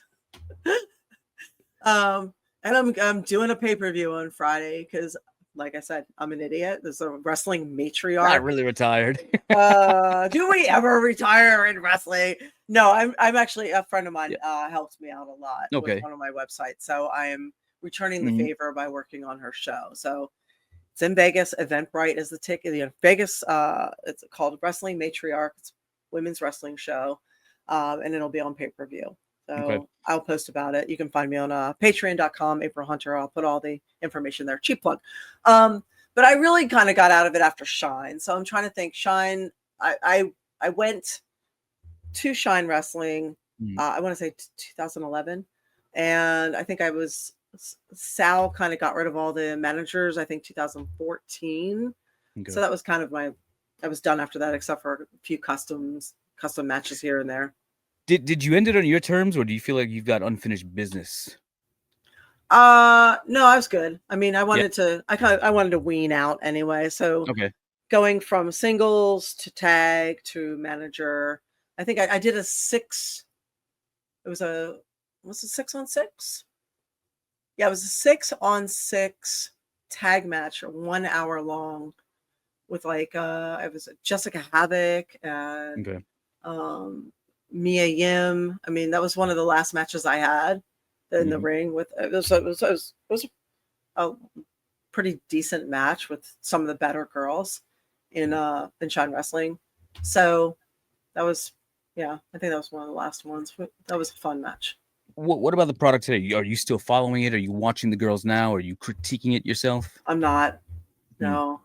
and I'm doing a pay-per-view on Friday because, like I said, I'm an idiot. There's a wrestling matriarch. Not really retired. Do we ever retire in wrestling? No, I'm actually, a friend of mine helped me out a lot with one of my websites. So I am returning the favor by working on her show. So it's in Vegas. Eventbrite is the ticket. Vegas, it's called Wrestling Matriarch. It's a women's wrestling show. And it'll be on pay-per-view. So I'll post about it. You can find me on patreon.com, April Hunter. I'll put all the information there. Cheap plug. But I really kind of got out of it after Shine. So I'm trying to think. Shine, I went to Shine Wrestling, I want to say 2011. And I think Sal kind of got rid of all the managers, I think 2014. So that was kind of I was done after that, except for a few custom matches here and there. Did you end it on your terms, or do you feel like you've got unfinished business? No, I was good. I mean, I wanted to wean out anyway. So going from singles to tag to manager, I think I did a 6. It was a 6-on-6? Yeah, it was a 6-on-6 tag match, 1 hour long, with it was Jessica Havoc and Mia Yim. I mean, that was one of the last matches I had in the ring. With it was a pretty decent match with some of the better girls in Shine Wrestling. So that was I think that was one of the last ones. That was a fun match. What about the product today? Are you still following it? Are you watching the girls now? Are you critiquing it yourself? I'm not. No.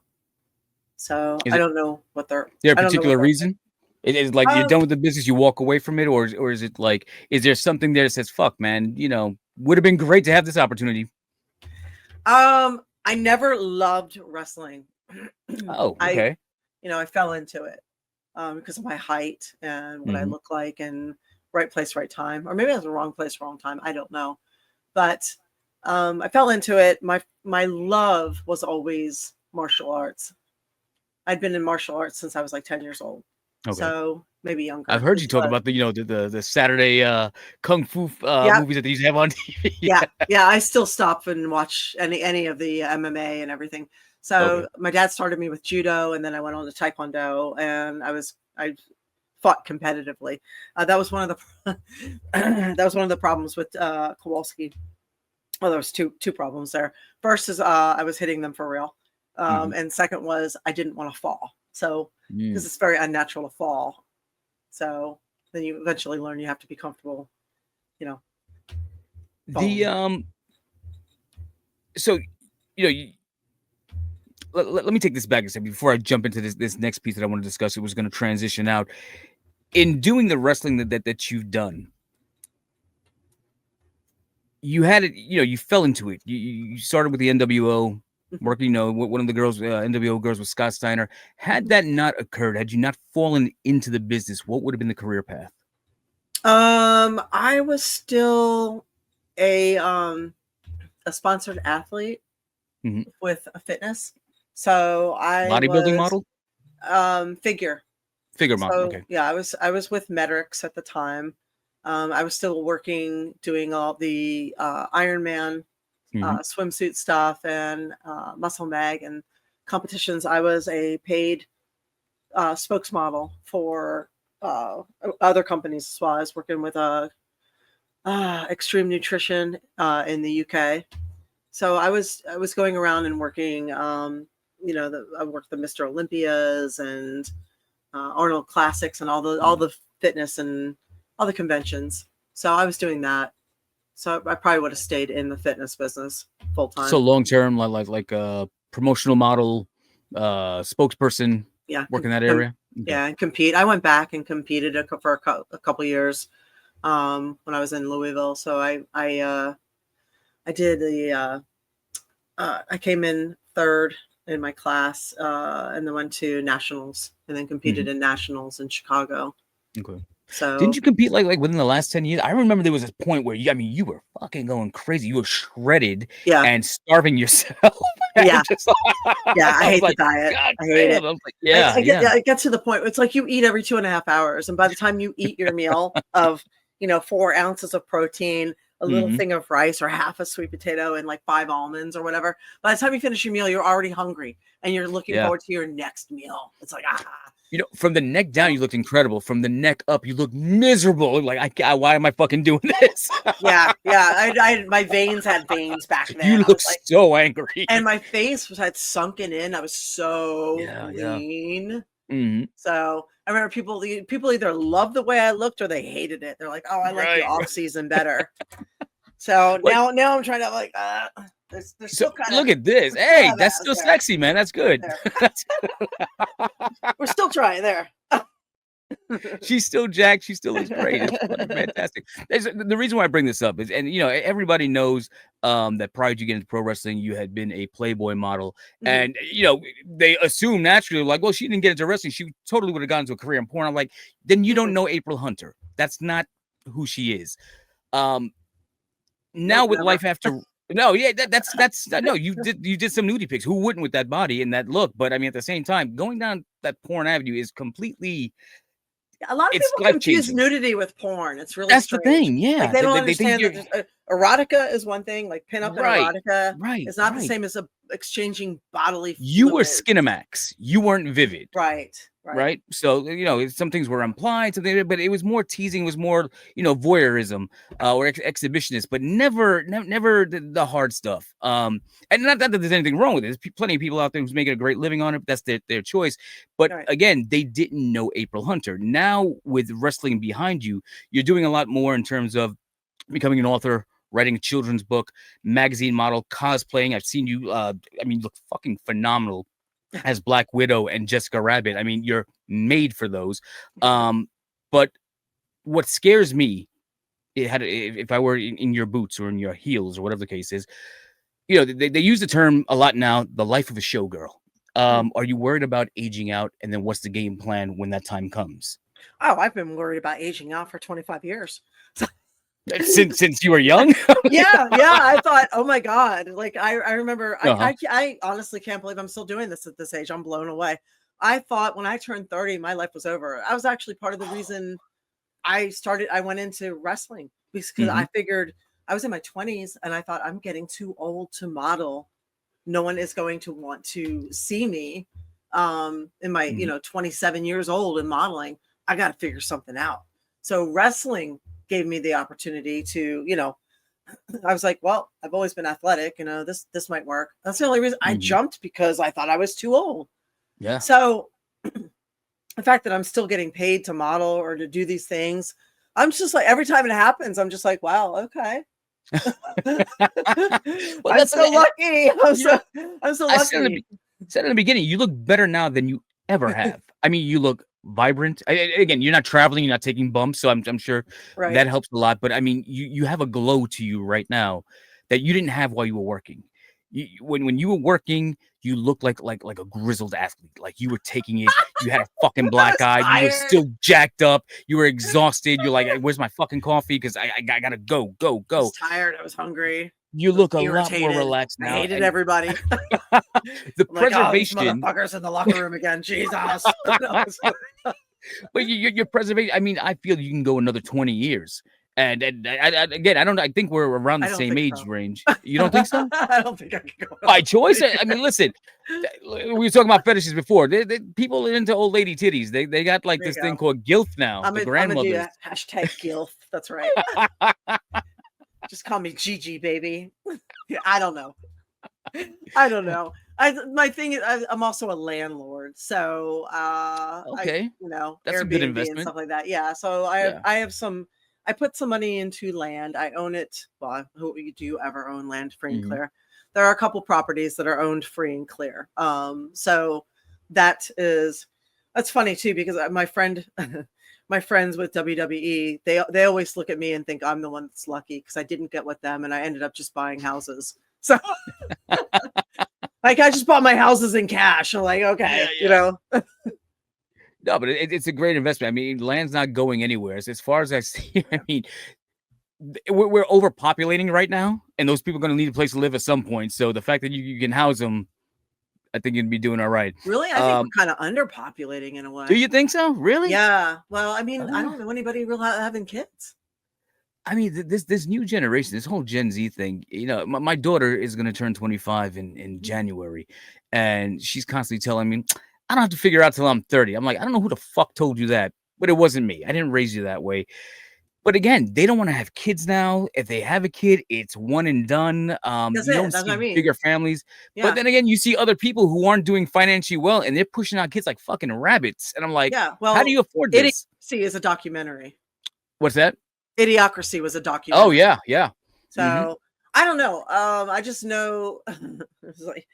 So I don't know what they're. Is there a particular reason? It is like you're done with the business, you walk away from it, or is it like, is there something there that says, "Fuck, man, would have been great to have this opportunity"? I never loved wrestling. Oh, okay. I fell into it because of my height and what I look like, and right place, right time, or maybe I was the wrong place, wrong time. I don't know, but I fell into it. My love was always martial arts. I'd been in martial arts since I was like 10 years old. Okay. So maybe younger. I've heard you talk about the Saturday kung fu movies that they used to have on TV. Yeah. I still stop and watch any of the MMA and everything. So my dad started me with judo, and then I went on to taekwondo, and I fought competitively. That was one of the problems with Kowalski. Well, there was two problems there. First is I was hitting them for real, and second was I didn't want to fall. So because it's very unnatural to fall. So then you eventually learn you have to be comfortable, falling. Let me take this back a second before I jump into this next piece that I want to discuss. It was going to transition out. In doing the wrestling that you've done, you had it, you fell into it. You started with the NWO, working, one of the girls, NWO girls with Scott Steiner. Had that not occurred, had you not fallen into the business, what would have been the career path? I was still a sponsored athlete with a fitness. So I bodybuilding model? Figure model. Okay. Yeah, I was with Medrix at the time. I was still working, doing all the Ironman swimsuit stuff and Muscle Mag and competitions. I was a paid spokesmodel for other companies as well. I was working with Extreme Nutrition in the UK. So I was going around and working. I worked the Mr. Olympias and Arnold Classics and all the fitness and all the conventions. So I was doing that. So I probably would have stayed in the fitness business full time. So long term, like a promotional model, spokesperson. work in that area. Yeah, and compete. I went back and competed for a couple years when I was in Louisville. So I did I came in third in my class and then went to nationals and then competed in nationals in Chicago. Okay. So didn't you compete like within the last 10 years? I remember there was a point where you were fucking going crazy. You were shredded and starving yourself. Yeah. I hate the diet. God I hate it. I was like, it gets to the point. It's like you eat every 2.5 hours. And by the time you eat your meal of, 4 ounces of protein, a little thing of rice or half a sweet potato and like 5 almonds or whatever. By the time you finish your meal, you're already hungry and you're looking forward to your next meal. It's like, from the neck down, you looked incredible. From the neck up, you look miserable. Like, why am I fucking doing this? Yeah. My veins had veins back then. You look so angry. And my face had sunken in. I was so lean. Mm-hmm. So I remember people either loved the way I looked or they hated it. They're like, "Oh, I like the off season better." So now I'm trying to they're still kind of look at this. Hey, that's still sexy, man. That's good. We're still trying there. She's still jacked. She still looks great. It's fantastic. The reason why I bring this up is, and everybody knows that prior to getting into pro wrestling, you had been a Playboy model, and they assume naturally, like, well, she didn't get into wrestling, she totally would have gone into a career in porn. I'm like, then you don't know April Hunter. That's not who she is. Now with Life After. No, that's no. You did some nudie pics. Who wouldn't with that body and that look? But I mean, at the same time, going down that porn avenue is completely. A lot of people confuse nudity with porn. It's really that's strange. The thing. Yeah, like they don't understand that erotica is one thing. Like pinup and erotica is not the same as exchanging bodily fluids. You were Skinamax. You weren't Vivid. Right. So some things were implied, but it was more teasing. It was more voyeurism or exhibitionist, but never the hard stuff. And not that there's anything wrong with it. There's plenty of people out there who's making a great living on it. That's their choice. But again, they didn't know April Hunter. Now with wrestling behind you, you're doing a lot more in terms of becoming an author, writing a children's book, magazine model, cosplaying. I've seen you. You look fucking phenomenal as Black Widow and Jessica Rabbit. I mean, you're made for those. But what scares me, if I were in your boots or in your heels or whatever the case is, they use the term a lot now, the life of a showgirl. Are you worried about aging out? And then what's the game plan when that time comes? Oh, I've been worried about aging out for 25 years. Since you were young. yeah I thought, oh my god, like I remember I honestly can't believe I'm still doing this at this age. I'm blown away. I thought when I turned 30 my life was over. I was actually part of the reason I went into wrestling, because I figured I was in my 20s and I thought, I'm getting too old to model. No one is going to want to see me in my 27 years old and modeling. I got to figure something out. So wrestling gave me the opportunity to, I was like, well, I've always been athletic, this might work. That's the only reason I jumped, because I thought I was too old. Yeah. So the fact that I'm still getting paid to model or to do these things, I'm just like, every time it happens, I'm just like, wow, okay. I'm so lucky. I'm so lucky. I said in the beginning, you look better now than you ever have. I mean, you look vibrant. Again, you're not traveling, you're not taking bumps, so I'm sure that helps a lot. But I mean, you have a glow to you right now that you didn't have while you were working. When you were working, you looked like a grizzled athlete. Like you were taking it. You had a fucking black eye. You were still jacked up. You were exhausted. You're like, where's my fucking coffee? Because I gotta go. I was tired. I was hungry. You look a lot more relaxed now. I hated everybody. The preservation. Motherfuckers in the locker room again. Jesus. But your preservation. I mean, I feel you can go another 20 years. And again, I think we're around the same age range. You don't think so? I don't think I can go. By choice? I mean, listen, we were talking about fetishes before. People are into old lady titties. They got like this thing called gilf now. I'm gonna do hashtag gilf. That's right. Just call me Gigi, baby. I don't know. My thing is, I'm also a landlord, so okay, that's Airbnb a good investment and stuff like that. Yeah, so I have some. I put some money into land. I own it. Well, do you ever own land free and clear? There are a couple properties that are owned free and clear. So that is That's funny too, because my friends with WWE, they always look at me and think I'm the one that's lucky because I didn't get with them and I ended up just buying houses. So like I just bought my houses in cash. I'm like, okay, you know. No, but it's a great investment. I mean, land's not going anywhere. As far as I see, I mean, we're overpopulating right now, and those people are going to need a place to live at some point. So the fact that you can house them, I think you'd be doing all right. Really? I think we're kind of underpopulating in a way. Do you think so? Really? Yeah. Well, I mean, I don't know anybody really having kids. I mean, this new generation, this whole Gen Z thing, you know, my daughter is going to turn 25 in January, and she's constantly telling me, I don't have to figure out till I'm 30. I'm like, I don't know who the fuck told you that, but it wasn't me. I didn't raise you that way. But again, they don't want to have kids now. If they have a kid, it's one and done. That's you don't That's see what I mean. bigger families. Yeah. But then again, you see other people who aren't doing financially well, and they're pushing out kids like fucking rabbits. And I'm like, yeah, well, how do you afford this? Idiocracy is a documentary. What's that? Idiocracy was a documentary. Oh yeah, yeah. So I don't know. I just know. It's like,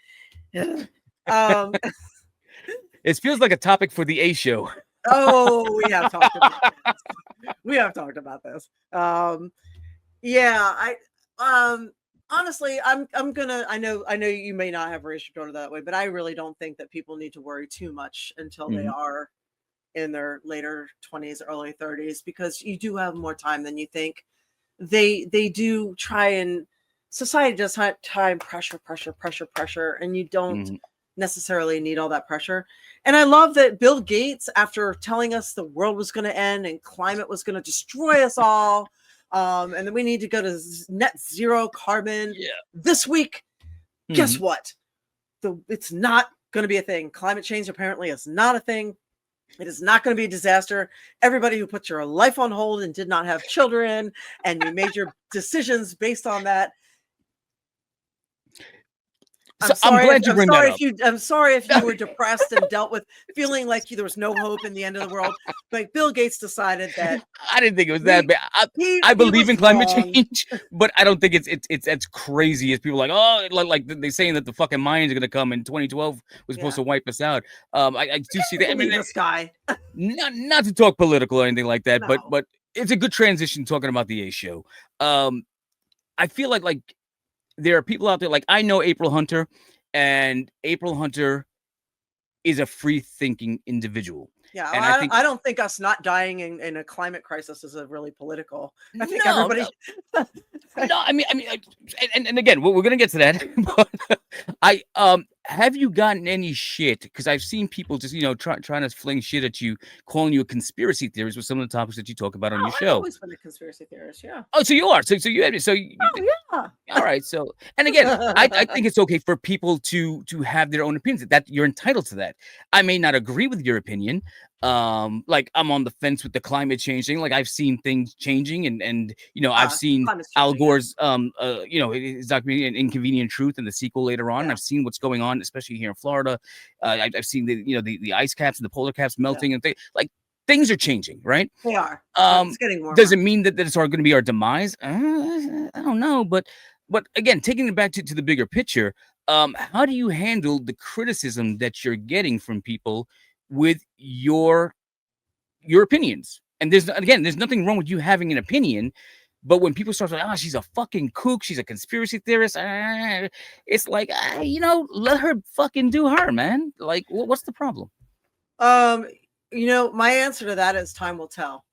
it feels like a topic for the A show. Oh, we have talked about this. We have talked about this. Yeah, honestly, I'm gonna. I know you may not have raised your daughter that way, but I really don't think that people need to worry too much until they are in their later 20s, early 30s, because you do have more time than you think. They do try, and society does try and pressure, and you don't necessarily need all that pressure. And I love that Bill Gates, after telling us the world was going to end and climate was going to destroy us all, and then we need to go to net zero carbon this week, guess what? It's not going to be a thing. Climate change apparently is not a thing. It is not going to be a disaster. Everybody who put your life on hold and did not have children, and you made your decisions based on that. I'm sorry if you were depressed and dealt with feeling like there was no hope in the end of the world. But Bill Gates decided that. I didn't think it was that bad. I believe in climate change, but I don't think it's as crazy as people like they're saying that the fucking Mayans are going to come in 2012 was supposed to wipe us out. I do see that. I mean, this guy. not to talk political or anything like that, but it's a good transition talking about the A show. I feel like there are people out there, like I know April Hunter, and April Hunter is a free-thinking individual. Yeah, and I don't think us not dying in a climate crisis is a really political. I think everybody. No, I mean, and again, we're gonna get to that. But have you gotten any shit? Because I've seen people just trying to fling shit at you, calling you a conspiracy theorist with some of the topics that you talk about on your show. I've always been a conspiracy theorist. Yeah. Oh, so you are. So you have. So yeah. All right. So, and again, I think it's okay for people to have their own opinions. That you're entitled to that. I may not agree with your opinion. Like I'm on the fence with the climate change thing. Like I've seen things changing, and I've seen Al Gore's his documentary Inconvenient Truth and the sequel later on. And I've seen what's going on, especially here in Florida. I've seen the ice caps and the polar caps melting and things are changing, right? They are. It's getting warmer. Does it mean that it's going to be our demise? I don't know, but again, taking it back to the bigger picture, how do you handle the criticism that you're getting from people with your opinions? And there's nothing wrong with you having an opinion, but when people start saying, she's a fucking kook, she's a conspiracy theorist, it's like, let her fucking do her, man. Like, what's the problem? My answer to that is time will tell.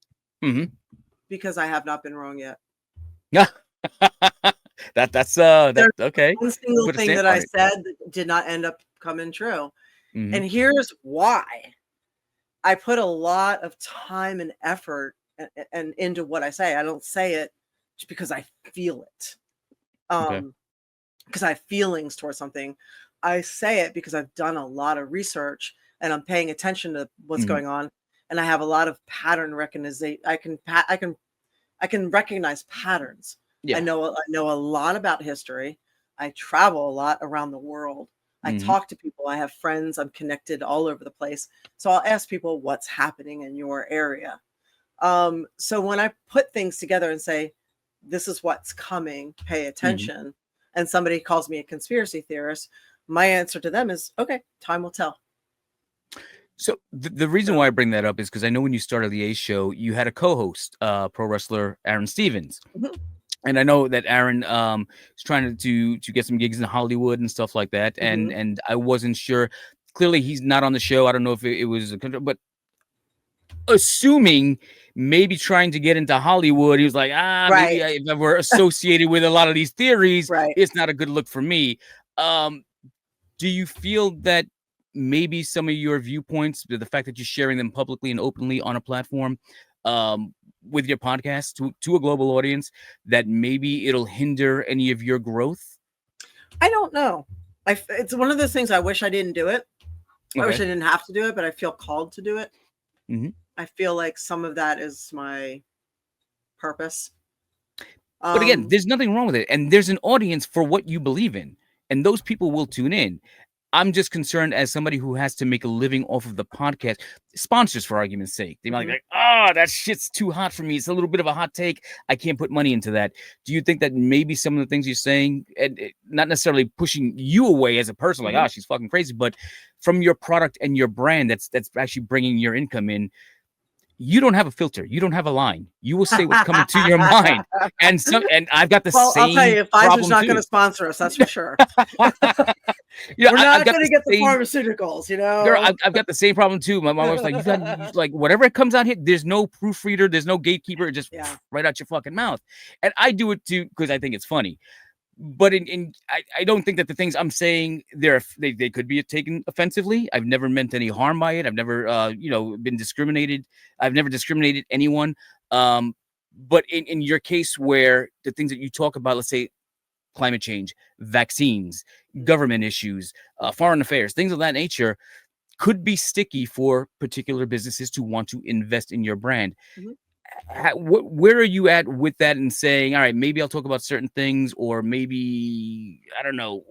Because I have not been wrong yet. Yeah. That's okay. One single thing that I said did not end up coming true. And here's why. I put a lot of time and effort and into what I say. I don't say it just because I feel it. Because I have feelings towards something. I say it because I've done a lot of research and I'm paying attention to what's going on. And I have a lot of pattern recognition. I can recognize patterns. Yeah. I know a lot about history. I travel a lot around the world. I talk to people. I have friends. I'm connected all over the place. So I'll ask people what's happening in your area. So when I put things together and say, this is what's coming, pay attention, and somebody calls me a conspiracy theorist, my answer to them is, okay, time will tell. So the reason why I bring that up is because I know when you started the A show, you had a co-host, pro wrestler Aaron Stevens. Mhm. And I know that Aaron is trying to get some gigs in Hollywood and stuff like that. And I wasn't sure. Clearly, he's not on the show. I don't know if it was but assuming maybe trying to get into Hollywood, he was like, maybe if I were associated with a lot of these theories, it's not a good look for me. Do you feel that maybe some of your viewpoints, the fact that you're sharing them publicly and openly on a platform, with your podcast to a global audience, that maybe it'll hinder any of your growth? I don't know. It's one of those things. I wish I didn't do it. I wish I didn't have to do it, but I feel called to do it. I feel like some of that is my purpose. But again, there's nothing wrong with it. And there's an audience for what you believe in. And those people will tune in. I'm just concerned as somebody who has to make a living off of the podcast. Sponsors, for argument's sake. They might be like, that shit's too hot for me. It's a little bit of a hot take. I can't put money into that. Do you think that maybe some of the things you're saying, and not necessarily pushing you away as a person, like, she's fucking crazy, but from your product and your brand that's actually bringing your income in, you don't have a filter. You don't have a line. You will say what's coming to your mind. And I've got the same. I'll tell you, Pfizer's not going to sponsor us. That's for sure. We're not going to get the pharmaceuticals. Girl, I've got the same problem too. My mom was like, "You got like whatever comes out here. There's no proofreader. There's no gatekeeper. Just right out your fucking mouth." And I do it too because I think it's funny. But I don't think that the things I'm saying they could be taken offensively. I've never meant any harm by it. I've never been discriminated. I've never discriminated anyone. But in your case, where the things that you talk about, let's say climate change, vaccines, government issues, foreign affairs, things of that nature, could be sticky for particular businesses to want to invest in your brand. Where are you at with that and saying, all right, maybe I'll talk about certain things, or maybe, I don't know.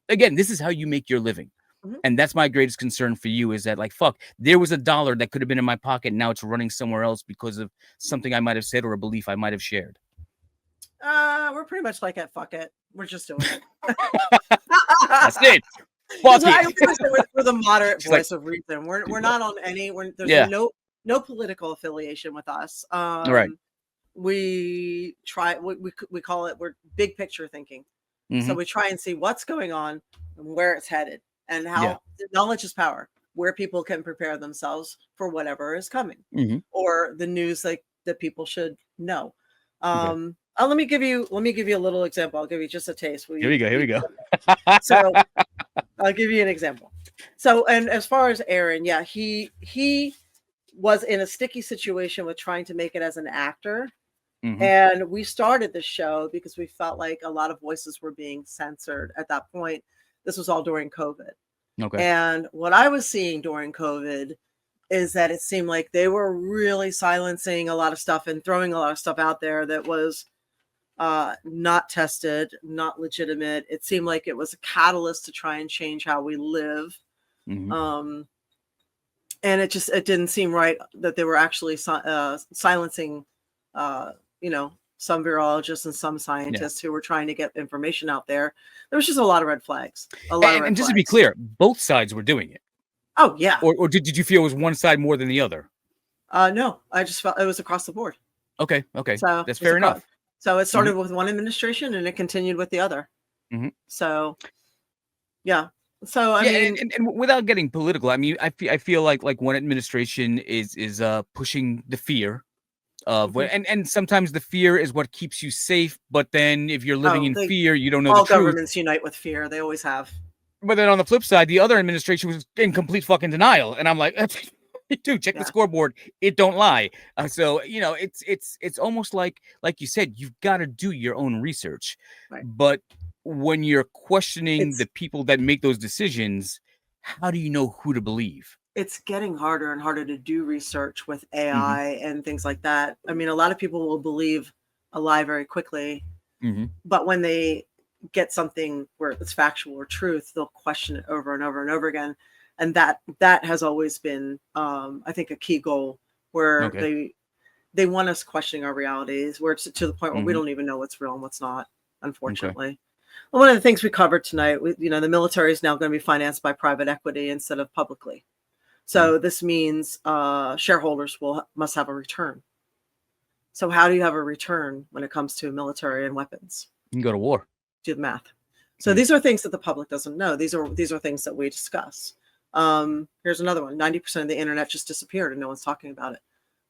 Again, this is how you make your living. And that's my greatest concern for you, is that like, fuck, there was $1 that could have been in my pocket. Now it's running somewhere else because of something I might have said or a belief I might have shared. We're pretty much like fuck it. We're just doing it. That's it. Fuck it. We're the moderate voice of reason. We're not on any, there's no political affiliation with us. Right. We try, we call it, we're big picture thinking. So we try and see what's going on and where it's headed, and how knowledge is power, where people can prepare themselves for whatever is coming, or the news that people should know. Let me give you a little example. I'll give you just a taste. Here we go. So I'll give you an example. So, and as far as Aaron, he was in a sticky situation with trying to make it as an actor. And we started the show because we felt like a lot of voices were being censored at that point. This was all during COVID. And what I was seeing during COVID is that it seemed like they were really silencing a lot of stuff and throwing a lot of stuff out there that was not tested, not legitimate. It seemed like it was a catalyst to try and change how we live. And it didn't seem right that they were actually silencing some virologists and some scientists who were trying to get information out there. There was just a lot of red flags. And just to be clear, both sides were doing it. Oh yeah. Or did you feel it was one side more than the other? No, I just felt it was across the board. Okay. So that's fair enough. So it started with one administration and it continued with the other. So yeah. So I mean, and without getting political, I mean, I feel like one administration is pushing the fear of and sometimes the fear is what keeps you safe. But then if you're living in fear, you don't know. All the truth. Governments unite with fear. They always have. But then on the flip side, the other administration was in complete fucking denial, and I'm like, dude, check the scoreboard. It don't lie. So it's almost like you said, you've got to do your own research. But when you're questioning the people that make those decisions, how do you know who to believe? It's getting harder and harder to do research with AI and things like that. I mean, a lot of people will believe a lie very quickly, but when they get something where it's factual or truth, they'll question it over and over and over again. And that has always been, I think, a key goal, where they want us questioning our realities, where it's to the point where we don't even know what's real and what's not, unfortunately. Well, one of the things we covered tonight, the military is now going to be financed by private equity instead of publicly. So this means shareholders must have a return. So how do you have a return when it comes to military and weapons? You can go to war. Do the math. So these are things that the public doesn't know. These are things that we discuss. Here's another one. 90% of the internet just disappeared and no one's talking about it.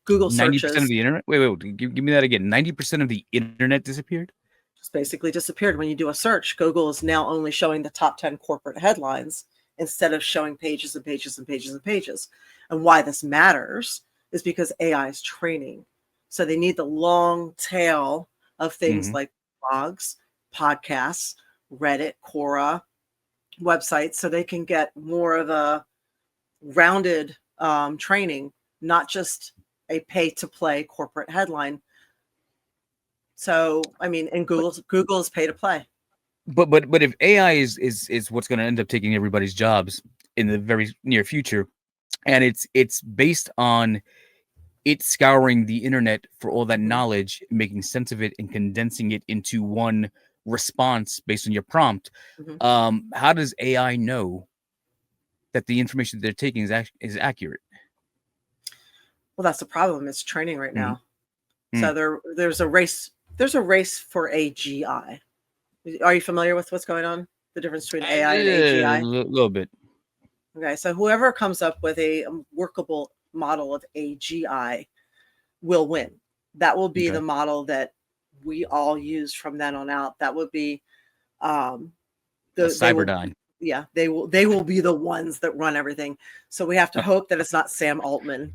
Google searches. 90% of the internet? Wait. Give me that again. 90% of the internet disappeared? Just basically disappeared. When you do a search, Google is now only showing the top 10 corporate headlines instead of showing pages and pages and pages and pages. And why this matters is because AI is training. So they need the long tail of things like blogs, podcasts, Reddit, Quora, websites, so they can get more of a rounded training, not just a pay-to-play corporate headline. So, I mean, and Google is pay to play. But if AI is what's going to end up taking everybody's jobs in the very near future, and it's based on it scouring the internet for all that knowledge, making sense of it, and condensing it into one response based on your prompt. How does AI know that the information that they're taking is accurate? Well, that's the problem. It's training right now. So there's a race. There's a race for AGI. Are you familiar with what's going on? The difference between AI and AGI? A little bit. Okay, so whoever comes up with a workable model of AGI will win. That will be the model that we all use from then on out. That would be the Cyberdyne. They will be the ones that run everything. So we have to hope that it's not Sam Altman,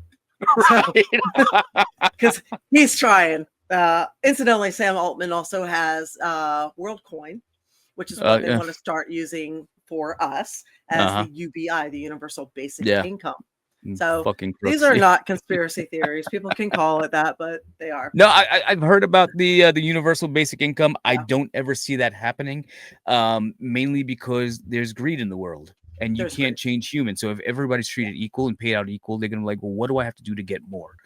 because he's trying. Incidentally, Sam Altman also has WorldCoin, which is what they want to start using for us as the UBI, the Universal Basic Income. So these are not conspiracy theories. People can call it that, but they are. No, I've heard about the universal basic income. I don't ever see that happening, mainly because there's greed in the world, and you can't change humans. So if everybody's treated equal and paid out equal, they're gonna be like, well, what do I have to do to get more?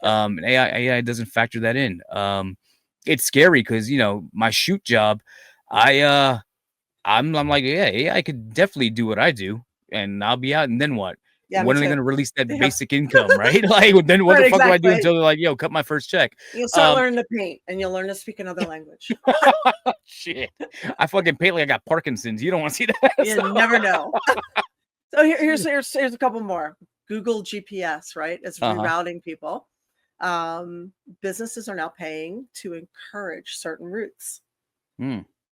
And AI doesn't factor that in. It's scary because my shoot job, I'm like, AI could definitely do what I do, and I'll be out, and then what? Yeah, when are they going to release that basic income, right? Like, then what the fuck do I do until they're like, yo, cut my first check? You'll start learning to paint, and you'll learn to speak another language. Shit. I fucking paint like I got Parkinson's. You don't want to see that. You never know. So here's a couple more. Google GPS, right? It's rerouting people. Businesses are now paying to encourage certain routes.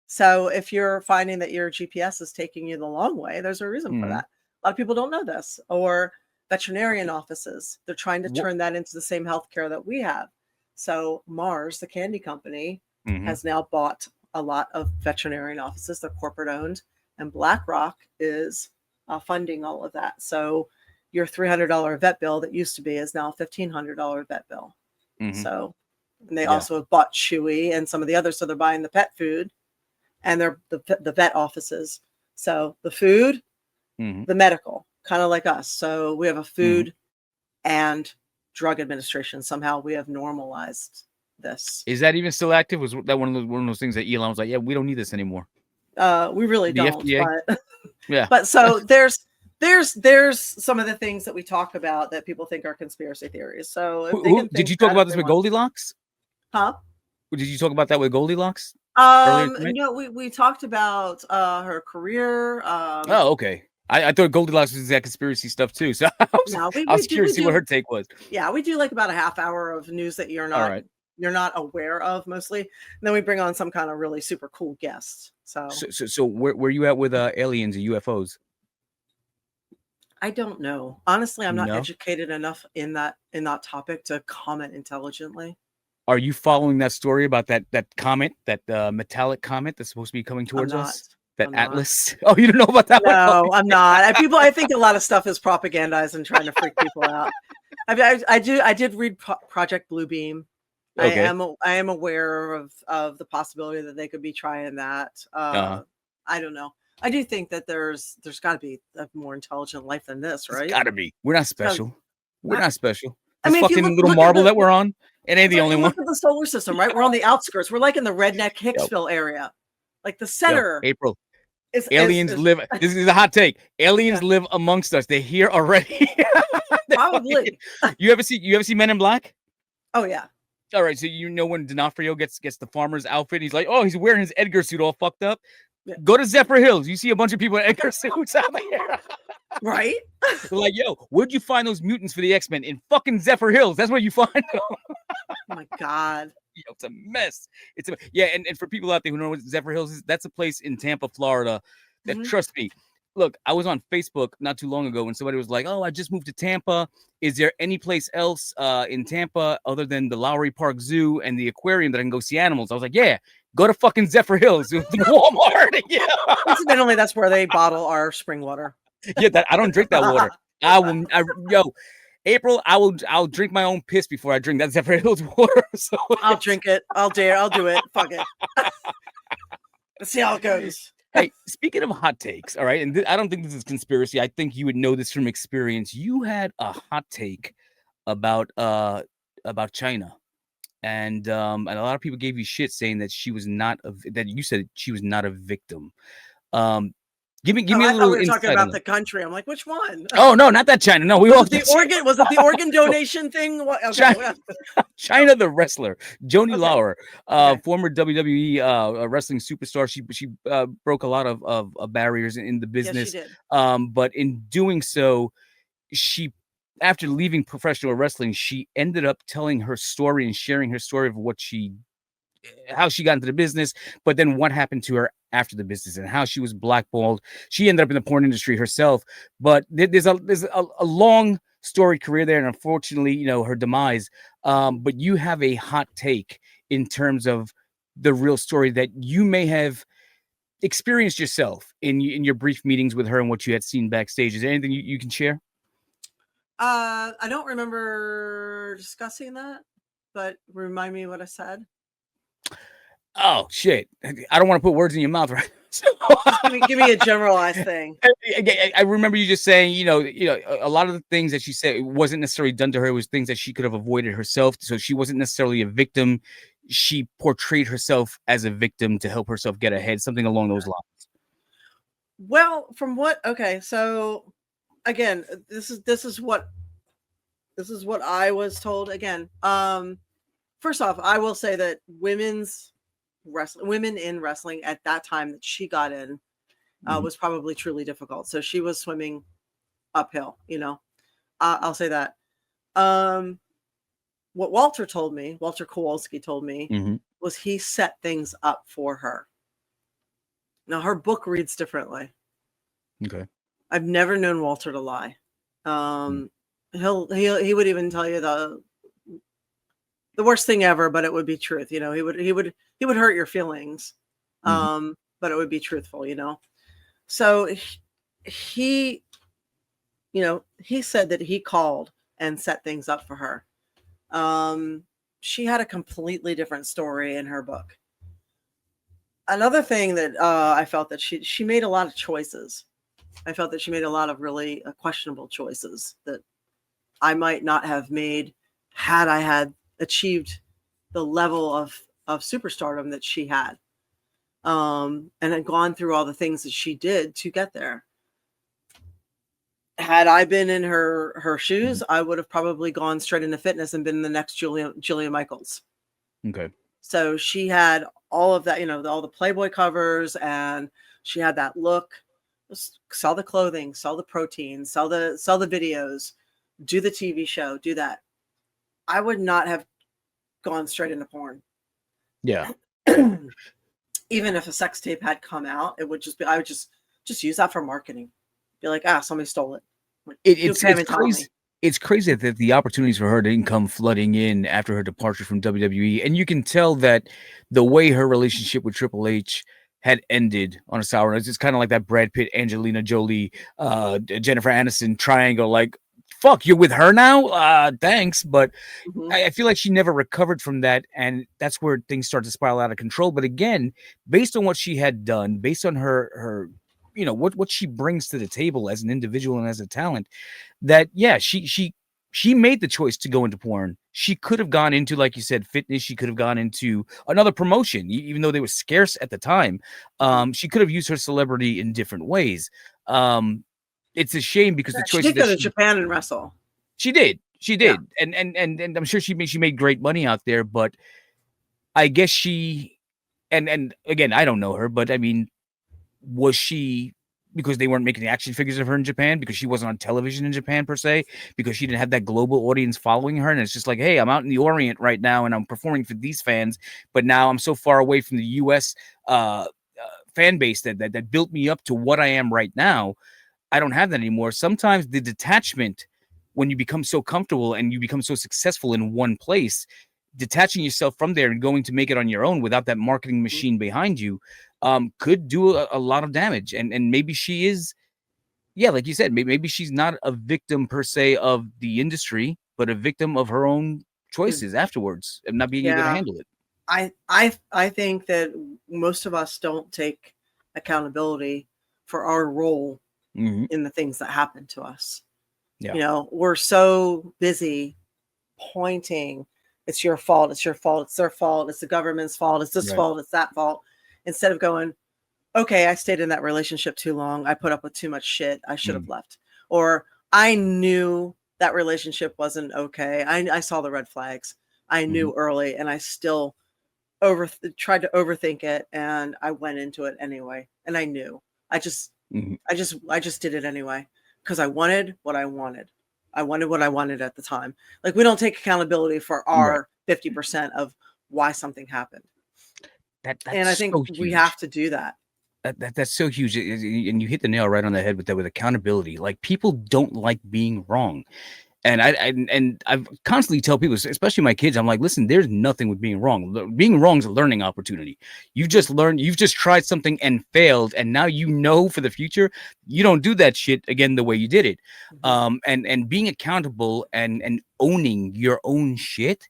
So if you're finding that your GPS is taking you the long way, there's a reason for that. A lot of people don't know this. Or veterinarian offices, they're trying to turn that into the same healthcare that we have. So Mars, the candy company, has now bought a lot of veterinarian offices. They're corporate owned, and BlackRock is funding all of that. So your $300 vet bill that used to be is now a $1,500 vet bill. So, and they also have bought Chewy and some of the others. So they're buying the pet food, and they're the vet offices. So the food, the medical, kind of like us. So we have a food and drug administration. Somehow we have normalized this. Is that even still active? Was that one of those things that Elon was like, yeah, we don't need this anymore? We really don't. FDA? But, but so there's some of the things that we talk about that people think are conspiracy theories. So did you talk about this with Goldilocks? Huh? Did you talk about that with Goldilocks? No, we talked about her career. Oh, okay. I thought Goldilocks was that conspiracy stuff too. So I was curious to see what her take was. Yeah, we do like about a half hour of news that you're not aware of mostly. And then we bring on some kind of really super cool guests. So where you at with aliens and UFOs? I don't know. Honestly, I'm not educated enough in that topic to comment intelligently. Are you following that story about that comet, that metallic comet that's supposed to be coming towards us? That Atlas? Oh, you don't know about that one? No, I'm not. I think a lot of stuff is propagandized and trying to freak people out. I did read Project Bluebeam. Okay. I am aware of the possibility that they could be trying that. I don't know. I do think that there's got to be a more intelligent life than this, right? It's got to be. We're not special. We're not special. This fucking little marble that we're on, it ain't the only one. Look at the solar system, right? We're on the outskirts. We're like in the redneck Hicksville area, like the center. April. Aliens live. This is a hot take. Aliens live amongst us. They're here already. Probably. You ever see Men in Black? Oh yeah. All right, so you know when D'Onofrio gets the farmer's outfit, he's like, oh, he's wearing his Edgar suit all fucked up. Yeah. Go to Zephyr Hills. You see a bunch of people in Edgar suits out there. Right? They're like, yo, where'd you find those mutants for the X-Men? In fucking Zephyr Hills. That's where you find them. Oh my God. Yo, it's a mess. And for people out there who know what Zephyr Hills is, that's a place in Tampa, Florida that, trust me, look, I was on Facebook not too long ago and somebody was like, oh, I just moved to Tampa. Is there any place else in Tampa other than the Lowry Park Zoo and the aquarium that I can go see animals? I was like, yeah, go to fucking Zephyr Hills, the Walmart. Yeah. Incidentally, that's where they bottle our spring water. Yeah, I don't drink that water. April, I'll drink my own piss before I drink that Zephyr Hills water. So I'll drink it. I'll do it. Fuck it. Let's see how it goes. Hey, speaking of hot takes, all right, and I don't think this is conspiracy. I think you would know this from experience. You had a hot take about Chyna, and a lot of people gave you shit saying that she was not that you said she was not a victim. Give me a little. We were talking about the country. I'm like, which one? Oh no, not that Chyna. No, we all was it the organ donation thing? Okay. Chyna the wrestler, Joni Lauer, former WWE wrestling superstar. She broke a lot of barriers in the business. Yes, she did. But in doing so, after leaving professional wrestling, she ended up telling her story and sharing her story of how she got into the business, but then what happened to her after the business and how she was blackballed. She ended up in the porn industry herself, but there's a long storied career there, and unfortunately, her demise. But you have a hot take in terms of the real story that you may have experienced yourself in your brief meetings with her and what you had seen backstage. Is there anything you can share? I don't remember discussing that, but remind me what I said. Oh shit! I don't want to put words in your mouth, right? So, give me a generalized thing. I remember you just saying, a lot of the things that she said wasn't necessarily done to her. It was things that she could have avoided herself. So she wasn't necessarily a victim. She portrayed herself as a victim to help herself get ahead. Something along those lines. Well, from what? Okay, so again, this is what I was told. Again, first off, I will say that women in wrestling at that time that she got in was probably truly difficult. So she was swimming uphill, I'll say that. What Walter Kowalski told me was he set things up for her. Now her book reads differently. Okay. I've never known Walter to lie. He would even tell you the worst thing ever, but it would be truth. He would hurt your feelings. But it would be truthful, So he said that he called and set things up for her. She had a completely different story in her book. Another thing that I felt that she made a lot of choices. I felt that she made a lot of really questionable choices that I might not have made had I had achieved the level of superstardom that she had, and had gone through all the things that she did to get there. Had I been in her shoes, I would have probably gone straight into fitness and been the next Julia Michaels. Okay. So she had all of that, all the Playboy covers, and she had that look. Sell the clothing, sell the protein, sell the videos, do the TV show, do that. I would not have gone straight into porn. Yeah. Even if a sex tape had come out, it would just be, I would just use that for marketing. Be like, somebody stole it. It's crazy. It's crazy that the opportunities for her didn't come flooding in after her departure from WWE. And you can tell that the way her relationship with Triple H had ended on a sour note. It's kind of like that Brad Pitt, Angelina Jolie, Jennifer Aniston triangle. Like, fuck, you're with her now? Thanks. But I feel like she never recovered from that. And that's where things start to spiral out of control. But again, based on what she had done, based on her what she brings to the table as an individual and as a talent, that, yeah, she she made the choice to go into porn. She could have gone into, like you said, fitness. She could have gone into another promotion, even though they were scarce at the time. She could have used her celebrity in different ways. It's a shame because the She choices did go that to Japan and wrestle. she did, Yeah. and I'm sure she made great money out there. But I guess she, and again, I don't know her, but I mean, was she, because they weren't making action figures of her in Japan, because she wasn't on television in Japan per se, because she didn't have that global audience following her, and it's just like, hey, I'm out in the Orient right now and I'm performing for these fans, but now I'm so far away from the US fan base that built me up to what I am right now. I don't have that anymore. Sometimes the detachment, when you become so comfortable and you become so successful in one place, detaching yourself from there and going to make it on your own without that marketing machine behind you, could do a lot of damage. And maybe she is, yeah, like you said, maybe she's not a victim per se of the industry, but a victim of her own choices afterwards and not being able to handle it. I think that most of us don't take accountability for our role in the things that happen to us. Yeah. You know, we're so busy pointing, it's your fault, it's your fault, it's their fault, it's the government's fault, it's this fault, it's that fault, instead of going, okay, I stayed in that relationship too long, I put up with too much shit, I should have left. Or I knew that relationship wasn't okay, I saw the red flags, I knew early, and I still tried to overthink it, and I went into it anyway, and I knew. I just did it anyway because I wanted what I wanted. I wanted what I wanted at the time. Like, we don't take accountability for our 50% of why something happened. And I think we have to do that. That's so huge, and you hit the nail right on the head with that, with accountability. Like, people don't like being wrong. And I constantly tell people, especially my kids, I'm like, listen, there's nothing with being wrong. Being wrong is a learning opportunity. You've just learned, you've just tried something and failed, and now you know for the future you don't do that shit again the way you did it. And being accountable and owning your own shit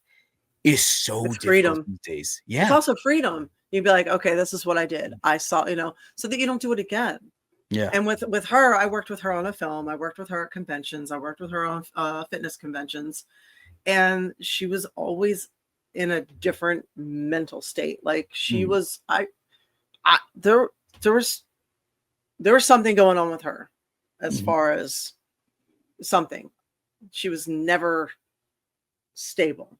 is so difficult freedom these days. Yeah, it's also freedom. You'd be like, okay, this is what I did. I saw, you know, so that you don't do it again. Yeah. And with her, I worked with her on a film. I worked with her at conventions. I worked with her on fitness conventions. And she was always in a different mental state. Like, she was, there was something going on with her as far as something. She was never stable.